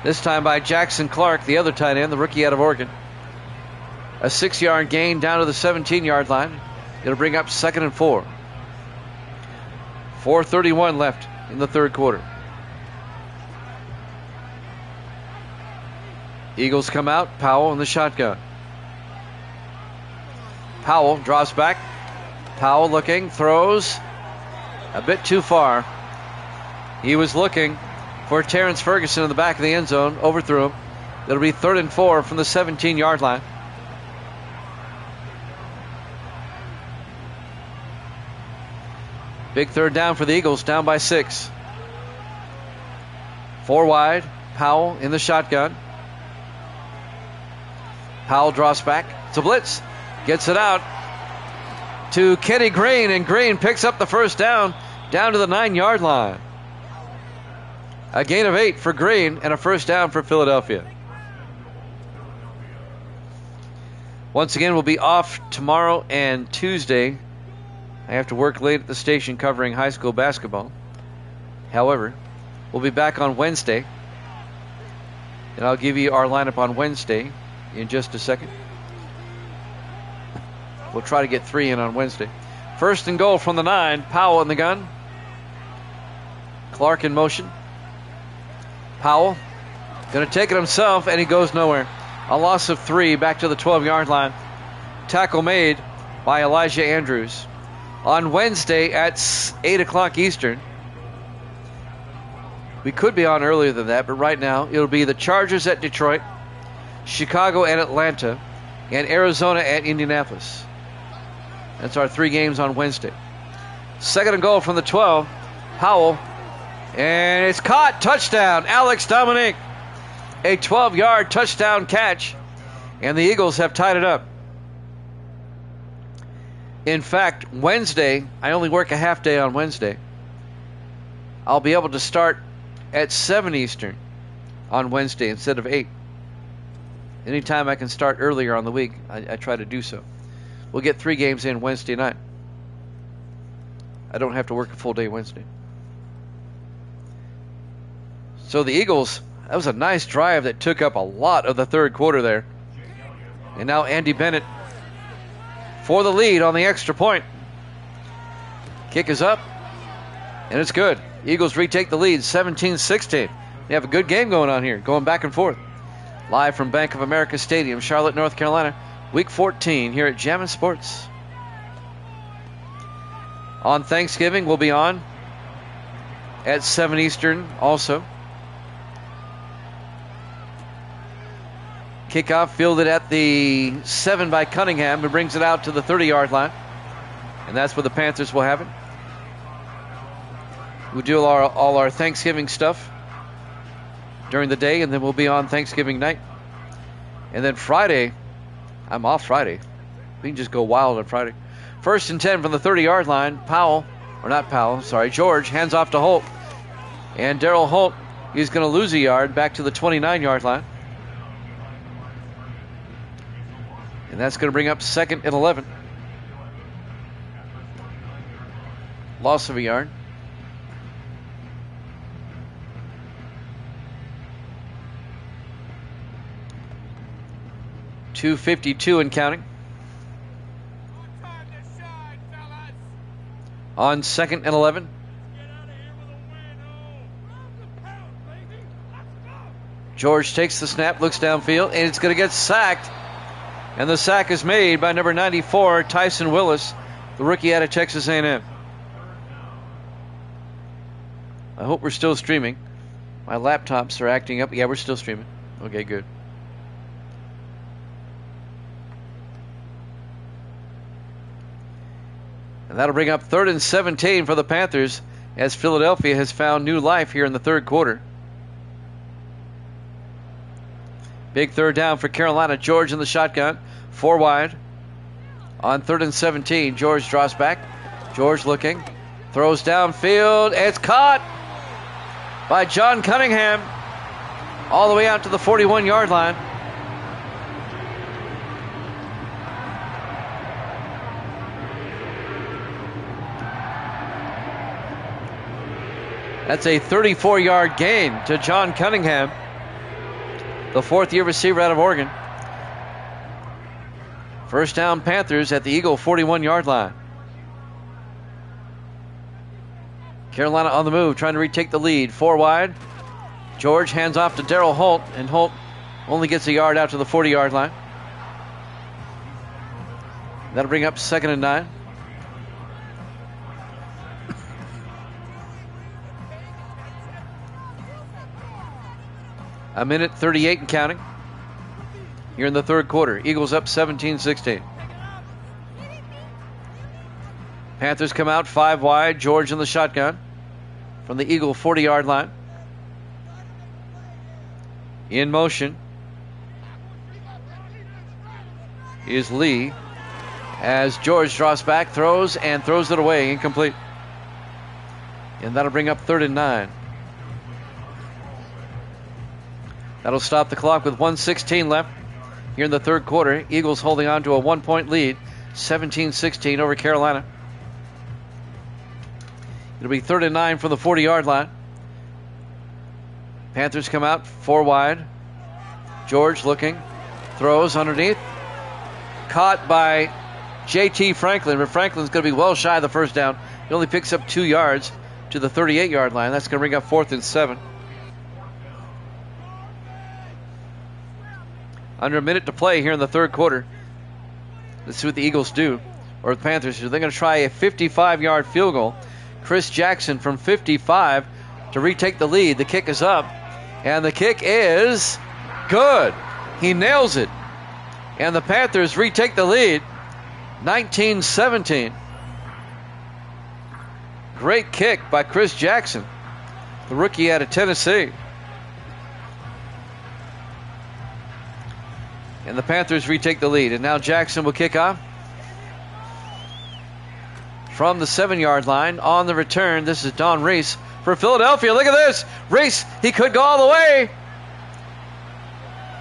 This time by Jackson Clark, the other tight end, the rookie out of Oregon. A 6-yard gain down to the 17-yard line. It'll bring up 2nd and 4. 4:31 left in the 3rd quarter. Eagles come out. Powell in the shotgun. Powell drops back. Powell looking, throws a bit too far. He was looking for Terrence Ferguson in the back of the end zone. Overthrew him. It'll be 3rd and 4 from the 17-yard line. Big 3rd down for the Eagles, down by 6. 4 wide. Powell in the shotgun. Powell draws back. It's a blitz. Gets it out to Kenny Green, and Green picks up the first down down to the 9-yard line. A gain of 8 for Green and a first down for Philadelphia. Once again, we'll be off tomorrow and Tuesday. I have to work late at the station covering high school basketball. However, we'll be back on Wednesday. And I'll give you our lineup on Wednesday in just a second. We'll try to get 3 in on Wednesday. First and goal from the 9. Powell in the gun. Clark in motion. Powell going to take it himself, and he goes nowhere. A loss of 3 back to the 12-yard line. Tackle made by Elijah Andrews. On Wednesday at 8 o'clock Eastern. We could be on earlier than that, but right now it'll be the Chargers at Detroit, Chicago at Atlanta, and Arizona at Indianapolis. That's our 3 games on Wednesday. Second and goal from the 12. Powell. And it's caught. Touchdown. Alex Dominique. A 12-yard touchdown catch. And the Eagles have tied it up. In fact, Wednesday, I only work a half day on Wednesday. I'll be able to start at 7 Eastern on Wednesday instead of 8. Anytime I can start earlier on the week, I try to do so. We'll get 3 games in Wednesday night. I don't have to work a full day Wednesday. So the Eagles, that was a nice drive that took up a lot of the third quarter there. And now Andy Bennett for the lead on the extra point. Kick is up, and it's good. Eagles retake the lead, 17-16. They have a good game going on here, going back and forth. Live from Bank of America Stadium, Charlotte, North Carolina, Week 14 here at Jammin' Sports. On Thanksgiving, we'll be on at 7 Eastern also. Kickoff fielded at the 7 by Cunningham, who brings it out to the 30-yard line. And that's where the Panthers will have it. We'll do all our Thanksgiving stuff during the day, and then we'll be on Thanksgiving night. And then Friday, I'm off Friday. We can just go wild on Friday. First and 10 from the 30-yard line. George hands off to Holt. And Darryl Holt, he's going to lose a yard back to the 29-yard line. And that's going to bring up 2nd and 11. Loss of a yard. .252 and counting. On 2nd and 11. George takes the snap, looks downfield, and it's going to get sacked. And the sack is made by number 94, Tyson Willis, the rookie out of Texas A&M. I hope we're still streaming. My laptops are acting up. Yeah, we're still streaming. Okay, good. And that'll bring up 3rd and 17 for the Panthers as Philadelphia has found new life here in the third quarter. Big third down for Carolina. George in the shotgun. 4 wide. On 3rd and 17, George draws back. George looking. Throws downfield. It's caught by John Cunningham. All the way out to the 41-yard line. That's a 34-yard gain to John Cunningham, the 4th-year receiver out of Oregon. First down, Panthers at the Eagle 41-yard line. Carolina on the move, trying to retake the lead. 4 wide. George hands off to Darryl Holt, and Holt only gets a yard out to the 40-yard line. That'll bring up 2nd and 9. A minute 38 and counting here in the third quarter. Eagles up 17-16. Panthers come out 5 wide. George in the shotgun from the Eagle 40-yard line. In motion is Lee as George draws back, throws it away, incomplete. And that'll bring up 3rd and 9. That'll stop the clock with 1:16 left here in the third quarter. Eagles holding on to a 1-point lead, 17-16 over Carolina. It'll be 3rd and 9 from the 40-yard line. Panthers come out 4 wide. George looking, throws underneath. Caught by J.T. Franklin, but Franklin's going to be well shy of the first down. He only picks up 2 yards to the 38-yard line. That's going to bring up 4th and 7. Under a minute to play here in the third quarter. Let's see what the Eagles do, or the Panthers do. They're going to try a 55-yard field goal. Chris Jackson from 55 to retake the lead. The kick is up, and the kick is good. He nails it, and the Panthers retake the lead, 19-17. Great kick by Chris Jackson, the rookie out of Tennessee. And the Panthers retake the lead. And now Jackson will kick off from the 7-yard line. On the return, this is Don Reese for Philadelphia. Look at this. Reese, he could go all the way.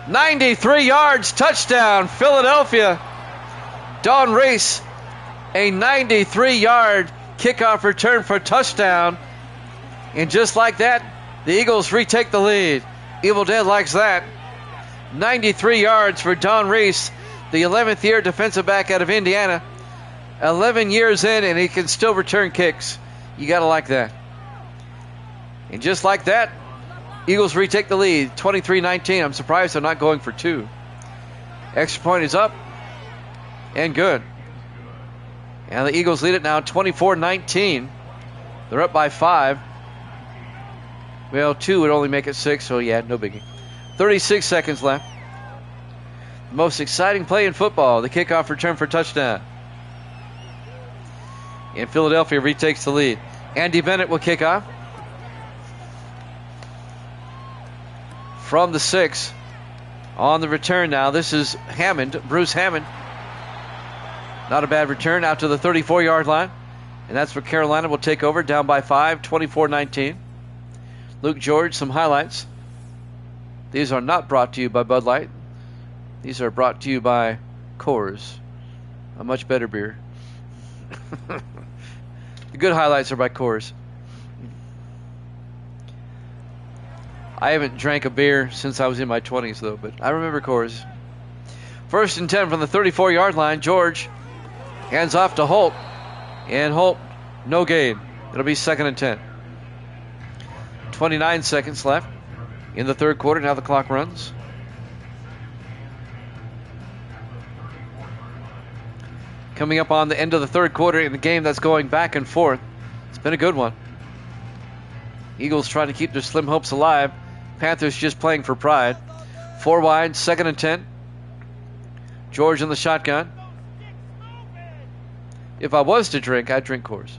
93 yards, touchdown, Philadelphia. Don Reese, a 93-yard kickoff return for touchdown. And just like that, the Eagles retake the lead. Evil Dead likes that. 93 yards for Don Reese, the 11th year defensive back out of Indiana. 11 years in, and he can still return kicks. You got to like that. And just like that, Eagles retake the lead, 23-19. I'm surprised they're not going for 2. Extra point is up and good. And the Eagles lead it now 24-19. They're up by 5. Well, 2 would only make it 6, so yeah, no biggie. 36 seconds left. The most exciting play in football, the kickoff return for touchdown. And Philadelphia retakes the lead. Andy Bennett will kick off from the 6. On the return now, this is Hammond, Bruce Hammond. Not a bad return out to the 34-yard line. And that's where Carolina will take over, down by 5, 24-19. Luke George, some highlights. These are not brought to you by Bud Light. These are brought to you by Coors, a much better beer. The good highlights are by Coors. I haven't drank a beer since I was in my 20s, though, but I remember Coors. 1st and 10 from the 34-yard line. George hands off to Holt, and Holt, no gain. It'll be 2nd and 10. 29 seconds left in the third quarter. Now the clock runs. Coming up on the end of the third quarter in the game that's going back and forth. It's been a good one. Eagles trying to keep their slim hopes alive. Panthers just playing for pride. 4 wide, 2nd and 10. George in the shotgun. If I was to drink, I'd drink Coors.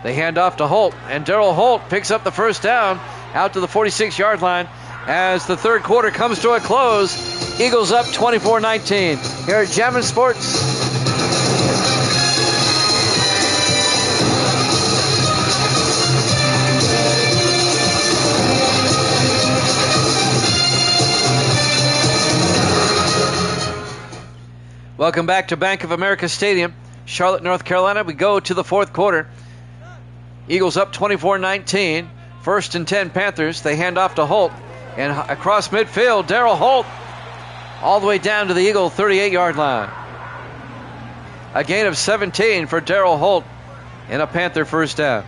They hand off to Holt, and Darryl Holt picks up the first down out to the 46-yard line as the third quarter comes to a close. Eagles up 24-19 here at Jammin' Sports. Welcome back to Bank of America Stadium, Charlotte, North Carolina. We go to the fourth quarter. Eagles up 24-19. 1st and 10 Panthers. They hand off to Holt. And across midfield, Darryl Holt all the way down to the Eagle 38-yard line. A gain of 17 for Darryl Holt and a Panther first down.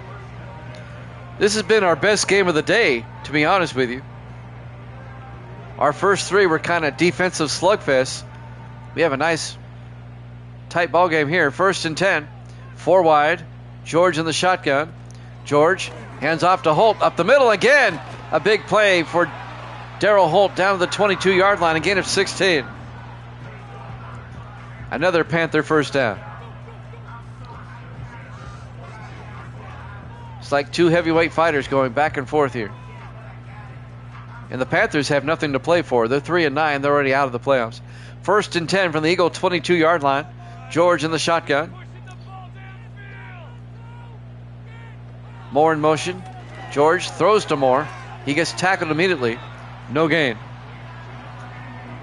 This has been our best game of the day, to be honest with you. Our first 3 were kind of defensive slugfests. We have a nice tight ball game here. 1st and 10. 4 wide. George in the shotgun. George hands off to Holt up the middle again. A big play for Darryl Holt down to the 22-yard line. A gain of 16. Another Panther first down. It's like 2 heavyweight fighters going back and forth here. And the Panthers have nothing to play for. They're 3-9. They're already out of the playoffs. 1st and 10 from the Eagle 22-yard line. George in the shotgun. Moore in motion. George throws to Moore. He gets tackled immediately. No gain.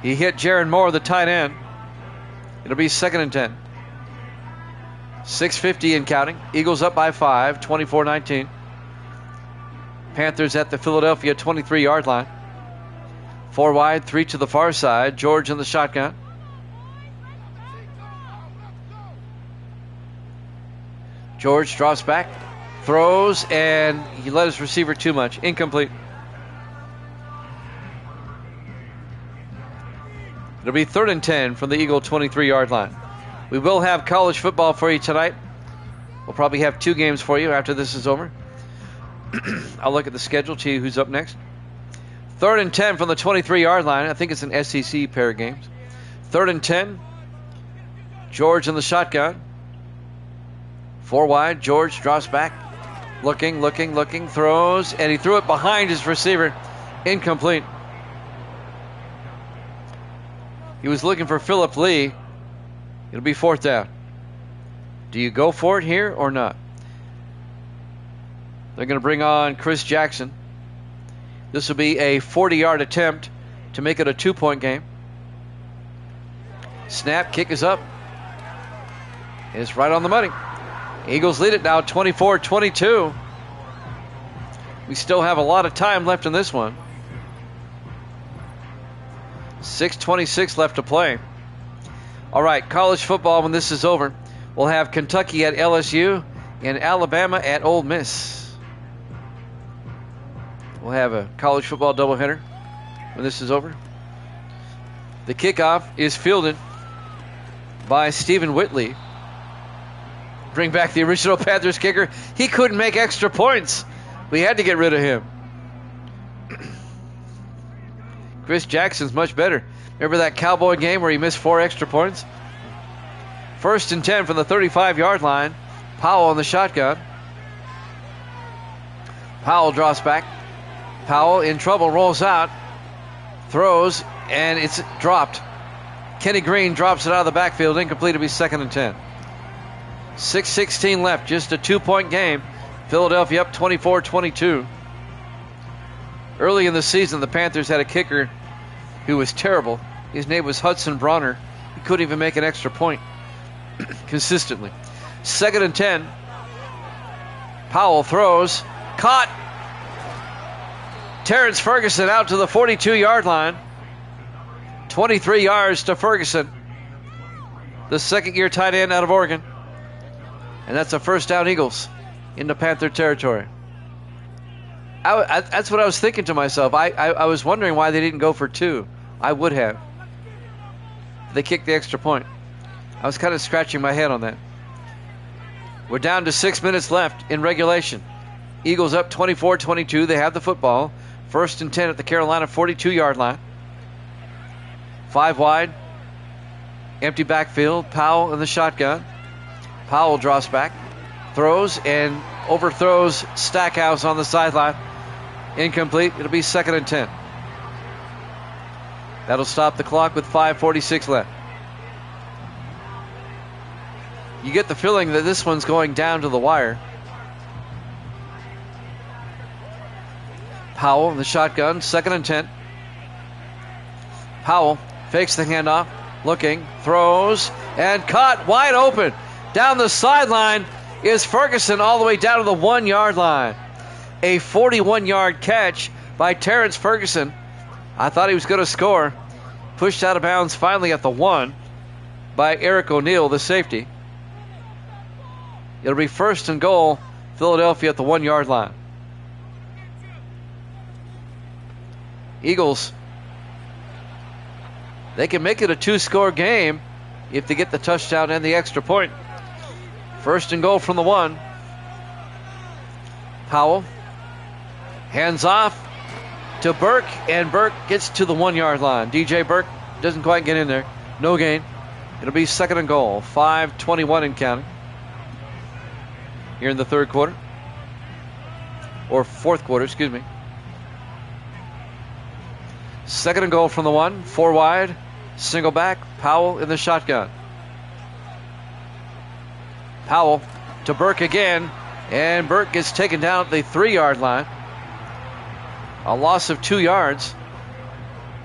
He hit Jaron Moore, the tight end. It'll be 2nd and 10. 6:50 and counting. Eagles up by 5, 24-19. Panthers at the Philadelphia 23-yard line. 4 wide, 3 to the far side. George in the shotgun. George drops back, throws, and he led his receiver too much. Incomplete. It'll be 3rd and 10 from the Eagle 23-yard line. We will have college football for you tonight. We'll probably have 2 games for you after this is over. I'll look at the schedule, to you who's up next. 3rd and 10 from the 23-yard line. I think it's an SEC pair of games. 3rd and 10. George in the shotgun. 4 wide. George drops back. Looking, throws, and he threw it behind his receiver. Incomplete. He was looking for Phillip Lee. It'll be 4th down. Do you go for it here or not? They're going to bring on Chris Jackson. This will be a 40-yard attempt to make it a 2-point game. Snap, kick is up. It's right on the money. Eagles lead it now 24-22. We still have a lot of time left in this one. 6:26 left to play. All right, college football when this is over. We'll have Kentucky at LSU and Alabama at Ole Miss. We'll have a college football doubleheader when this is over. The kickoff is fielded by Stephen Whitley. Bring back the original Panthers kicker. He couldn't make extra points. We had to get rid of him. Chris Jackson's much better. Remember that Cowboy game where he missed 4 extra points? 1st and 10 from the 35-yard line. Powell in the shotgun. Powell drops back. Powell in trouble, rolls out, throws, and it's dropped. Kenny Green drops it out of the backfield, incomplete. It'll be 2nd and 10. 6:16 left, just a 2-point game. Philadelphia up 24-22. Early in the season, the Panthers had a kicker who was terrible. His name was Hudson Bronner. He couldn't even make an extra point consistently. 2nd and 10. Powell throws, caught. Terrence Ferguson out to the 42-yard line. 23 yards to Ferguson, the 2nd-year tight end out of Oregon. And that's a 1st down, Eagles into Panther territory. That's what I was thinking to myself. I was wondering why they didn't go for 2. I would have. They kicked the extra point. I was kind of scratching my head on that. We're down to 6 minutes left in regulation. Eagles up 24-22. They have the football. 1st and 10 at the Carolina 42-yard line. 5 wide. Empty backfield. Powell in the shotgun. Powell drops back. Throws and overthrows Stackhouse on the sideline. Incomplete. It'll be 2nd and 10. That'll stop the clock with 5:46 left. You get the feeling that this one's going down to the wire. Powell in the shotgun, 2nd and 10. Powell fakes the handoff, looking, throws, and caught wide open. Down the sideline is Ferguson all the way down to the 1-yard line. A 41-yard catch by Terrence Ferguson. I thought he was going to score. Pushed out of bounds finally at the 1 by Eric O'Neal, the safety. It'll be 1st and goal, Philadelphia at the 1-yard line. Eagles, they can make it a 2-score game if they get the touchdown and the extra point. 1st and goal from the 1. Powell, hands off to Burke, and Burke gets to the 1-yard line. DJ Burke doesn't quite get in there. No gain. It'll be 2nd and goal. 5:21 and counting here in the 3rd quarter. Or 4th quarter, excuse me. 2nd and goal from the 1. 4 wide. Single back. Powell in the shotgun. Powell to Burke again. And Burke gets taken down at the 3-yard line. A loss of 2 yards.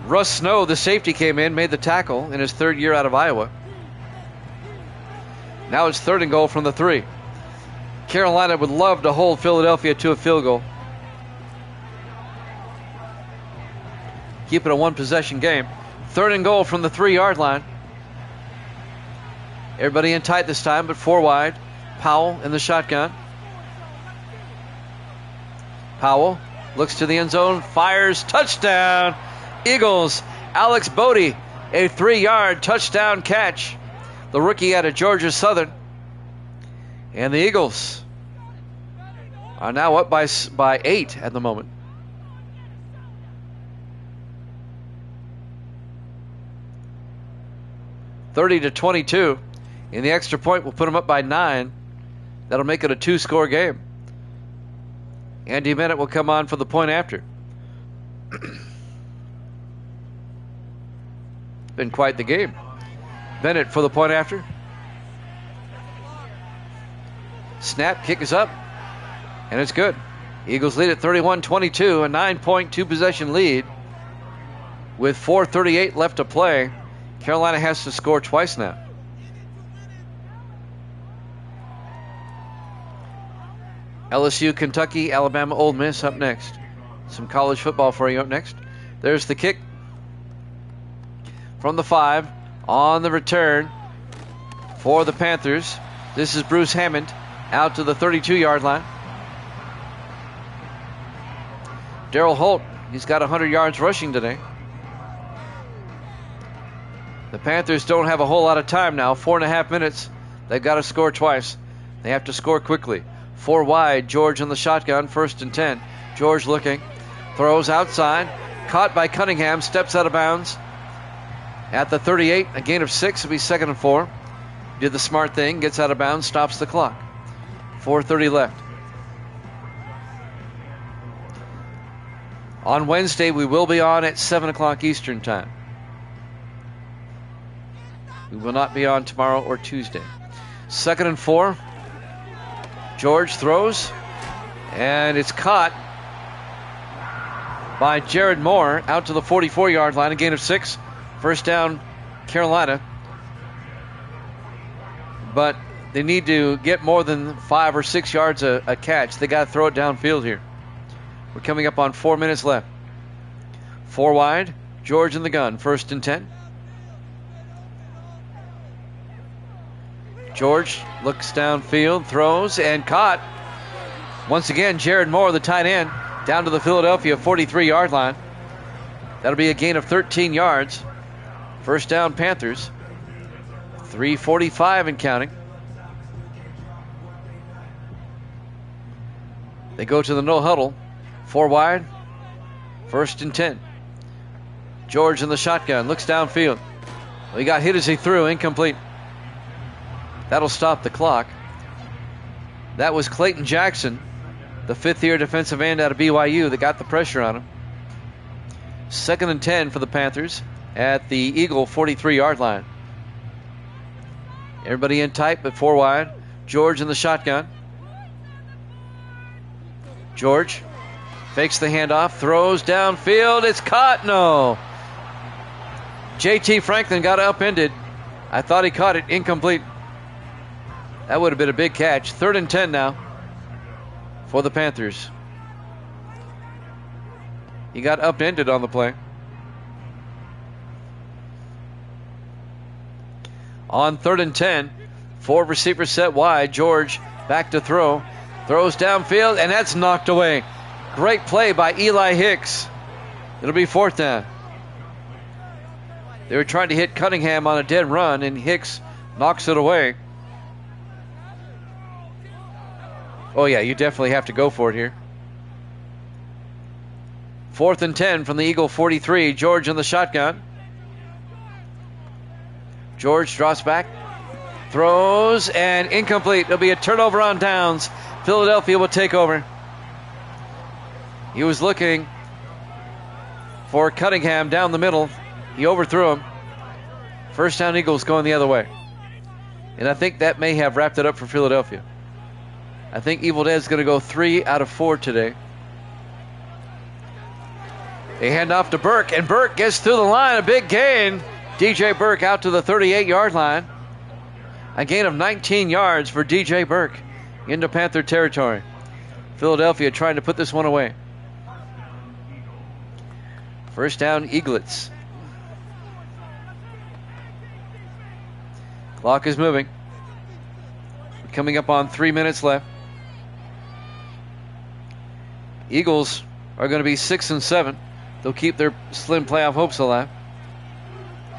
Russ Snow, the safety, came in, made the tackle in his 3rd year out of Iowa. Now it's 3rd and goal from the 3. Carolina would love to hold Philadelphia to a field goal. Keep it a 1-possession game. 3rd and goal from the 3-yard line. Everybody in tight this time, but 4 wide. Powell in the shotgun. Powell looks to the end zone, fires, touchdown. Eagles, Alex Bodie, a 3-yard touchdown catch. The rookie out of Georgia Southern. And the Eagles are now up by 8 at the moment. (30-22). In the extra point, we'll put them up by 9. That'll make it a 2-score game. Andy Bennett will come on for the point after. Been quite the game. Bennett for the point after. Snap, kick is up, and it's good. Eagles lead at 31-22, a 9-point 2-possession lead. With 4:38 left to play, Carolina has to score twice now. LSU, Kentucky, Alabama, Ole Miss up next. Some college football for you up next. There's the kick from the 5 on the return for the Panthers. This is Bruce Hammond out to the 32-yard line. Darryl Holt, he's got 100 yards rushing today. The Panthers don't have a whole lot of time now. 4.5 minutes. They've got to score twice. They have to score quickly. 4 wide. George in the shotgun. 1st and 10. George looking. Throws outside. Caught by Cunningham. Steps out of bounds. At the 38. A gain of 6. It'll be 2nd and 4. Did the smart thing. Gets out of bounds. Stops the clock. 4:30 left. On Wednesday, we will be on at 7 o'clock Eastern Time. We will not be on tomorrow or Tuesday. 2nd and 4. George throws, and it's caught by Jared Moore out to the 44-yard line. A gain of 6. 1st down, Carolina. But they need to get more than 5 or 6 yards a catch. They got to throw it downfield here. We're coming up on 4 minutes left. 4 wide. George in the gun. 1st and 10. George looks downfield, throws, and caught. Once again, Jared Moore, the tight end, down to the Philadelphia 43-yard line. That'll be a gain of 13 yards. 1st down, Panthers. 3:45 and counting. They go to the no huddle. 4 wide. 1st and 10. George in the shotgun. Looks downfield. Well, he got hit as he threw. Incomplete. That'll stop the clock. That was Clayton Jackson, the 5th-year defensive end out of BYU, that got the pressure on him. 2nd and 10 for the Panthers at the Eagle 43-yard line. Everybody in tight, but 4 wide. George in the shotgun. George fakes the handoff, throws downfield. It's caught. No. JT Franklin got upended. I thought he caught it. Incomplete. That would have been a big catch. 3rd and 10 now for the Panthers. He got upended on the play. On 3rd and 10, 4 receivers set wide. George back to throw. Throws downfield, and that's knocked away. Great play by Eli Hicks. It'll be 4th down. They were trying to hit Cunningham on a dead run, and Hicks knocks it away. Oh, yeah, you definitely have to go for it here. 4th and 10 from the Eagle 43. George in the shotgun. George drops back, throws, and incomplete. It'll be a turnover on downs. Philadelphia will take over. He was looking for Cunningham down the middle. He overthrew him. 1st down, Eagles going the other way. And I think that may have wrapped it up for Philadelphia. I think Evil Dead's going to go 3 out of 4 today. They hand off to Burke, and Burke gets through the line. A big gain. DJ Burke out to the 38-yard line. A gain of 19 yards for DJ Burke into Panther territory. Philadelphia trying to put this one away. First down, Eaglets. Clock is moving. Coming up on 3 minutes left. Eagles are going to be 6-7. They'll keep their slim playoff hopes alive.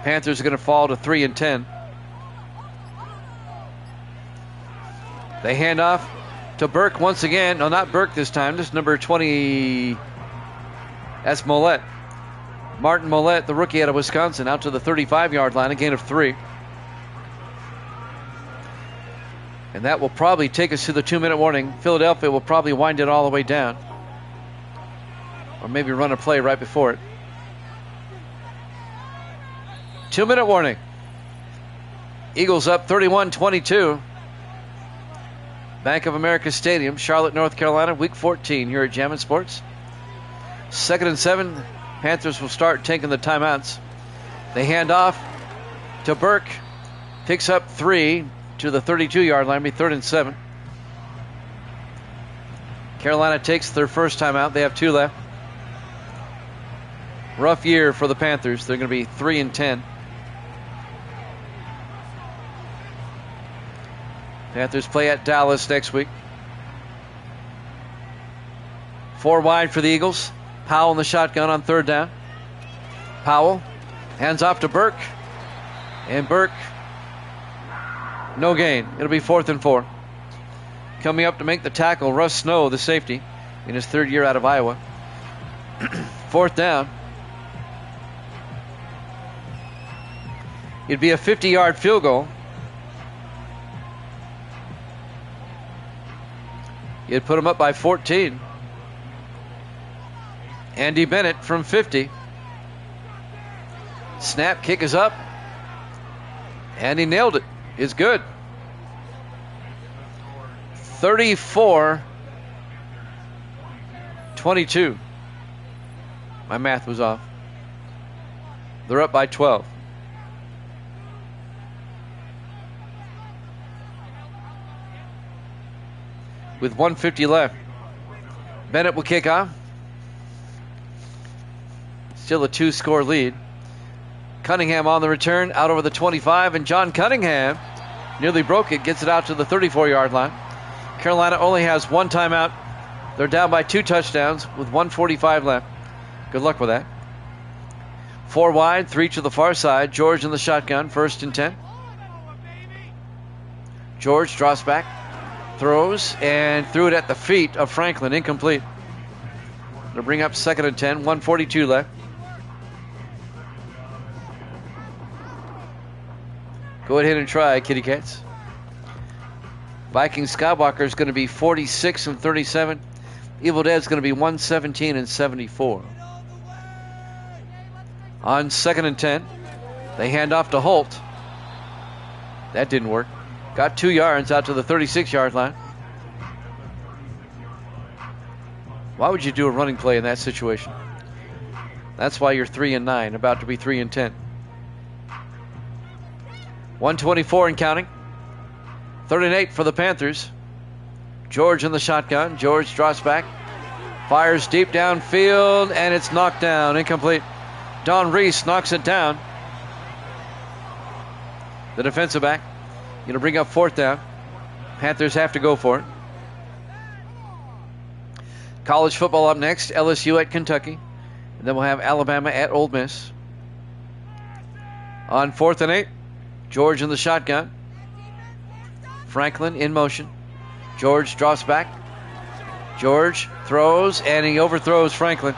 Panthers are going to fall to 3-10. They hand off to Burke once again. No, not Burke this time. This is number 20. That's Mollett. Martin Mollett, the rookie out of Wisconsin, out to the 35-yard line, a gain of 3. And that will probably take us to the 2-minute warning. Philadelphia will probably wind it all the way down. Or maybe run a play right before it. 2-minute warning. Eagles up 31-22. Bank of America Stadium, Charlotte, North Carolina, week 14 here at Jammin' Sports. 2nd and 7. Panthers will start taking the timeouts. They hand off to Burke. Picks up 3 to the 32-yard line. Be 3rd and 7. Carolina takes their first timeout. They have 2 left. Rough year for the Panthers. They're going to be 3-10. Panthers play at Dallas next week. 4 wide for the Eagles. Powell in the shotgun on 3rd down. Powell hands off to Burke. And Burke, no gain. It'll be 4th and 4. Coming up to make the tackle, Russ Snow, the safety, in his 3rd year out of Iowa. 4th down. It'd be a 50-yard field goal. You'd put him up by 14. Andy Bennett from 50. Snap, kick is up. And he nailed it. It's good. 34-22. My math was off. They're up by 12. With 1:50 left. Bennett will kick off. Still a 2-score lead. Cunningham on the return, out over the 25, and John Cunningham nearly broke it, gets it out to the 34-yard line. Carolina only has 1 timeout. They're down by 2 touchdowns with 1:45 left. Good luck with that. 4 wide, 3 to the far side. George in the shotgun, 1st and 10. George drops back, throws, and threw it at the feet of Franklin, incomplete. They'll bring up 2nd and 10, 1:42 left. Go ahead and try, Kitty Cats. Viking Skywalker is going to be 46-37. Evil Dead's going to be 117-74. On 2nd and 10, they hand off to Holt. That didn't work. Got 2 yards out to the 36-yard line. Why would you do a running play in that situation? That's why you're 3-9, about to be 3-10. 1:24 and counting. 3rd and 8 for the Panthers. George in the shotgun. George drops back. Fires deep downfield, and it's knocked down. Incomplete. Don Reese knocks it down. The defensive back. Going to bring up 4th down. Panthers have to go for it. College football up next. LSU at Kentucky. And then we'll have Alabama at Ole Miss. On 4th and 8. George in the shotgun. Franklin in motion. George drops back. George throws, and he overthrows Franklin.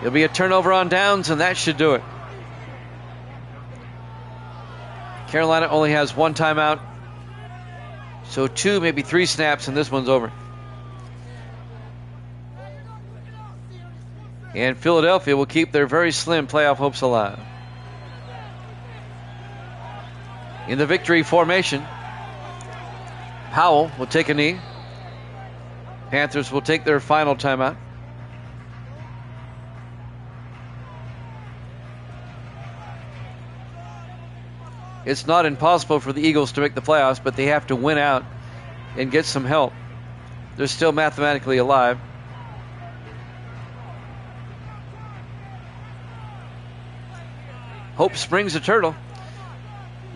It'll be a turnover on downs, and that should do it. Carolina only has 1 timeout. So 2, maybe 3 snaps, and this one's over. And Philadelphia will keep their very slim playoff hopes alive. In the victory formation, Powell will take a knee. Panthers will take their final timeout. It's not impossible for the Eagles to make the playoffs, but they have to win out and get some help. They're still mathematically alive. Hope springs a turtle.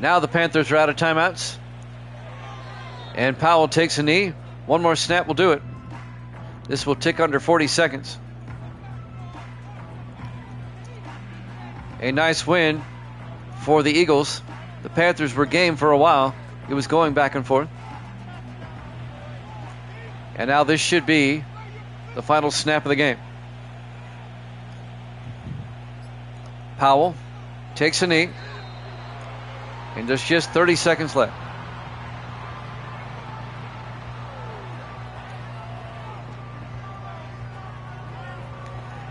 Now the Panthers are out of timeouts. And Powell takes a knee. One more snap will do it. This will tick under 40 seconds. A nice win for the Eagles. The Panthers were game for a while. It was going back and forth. And now this should be the final snap of the game. Powell takes a knee. And there's just 30 seconds left.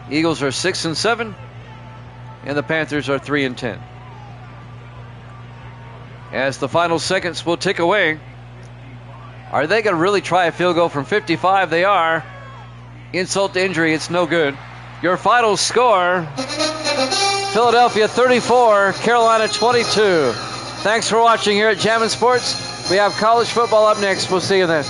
Eagles are 6-7, and the Panthers are 3-10. As the final seconds will tick away, are they going to really try a field goal from 55? They are. Insult to injury, it's no good. Your final score, Philadelphia 34, Carolina 22. Thanks for watching here at Jammin' Sports. We have college football up next. We'll see you then.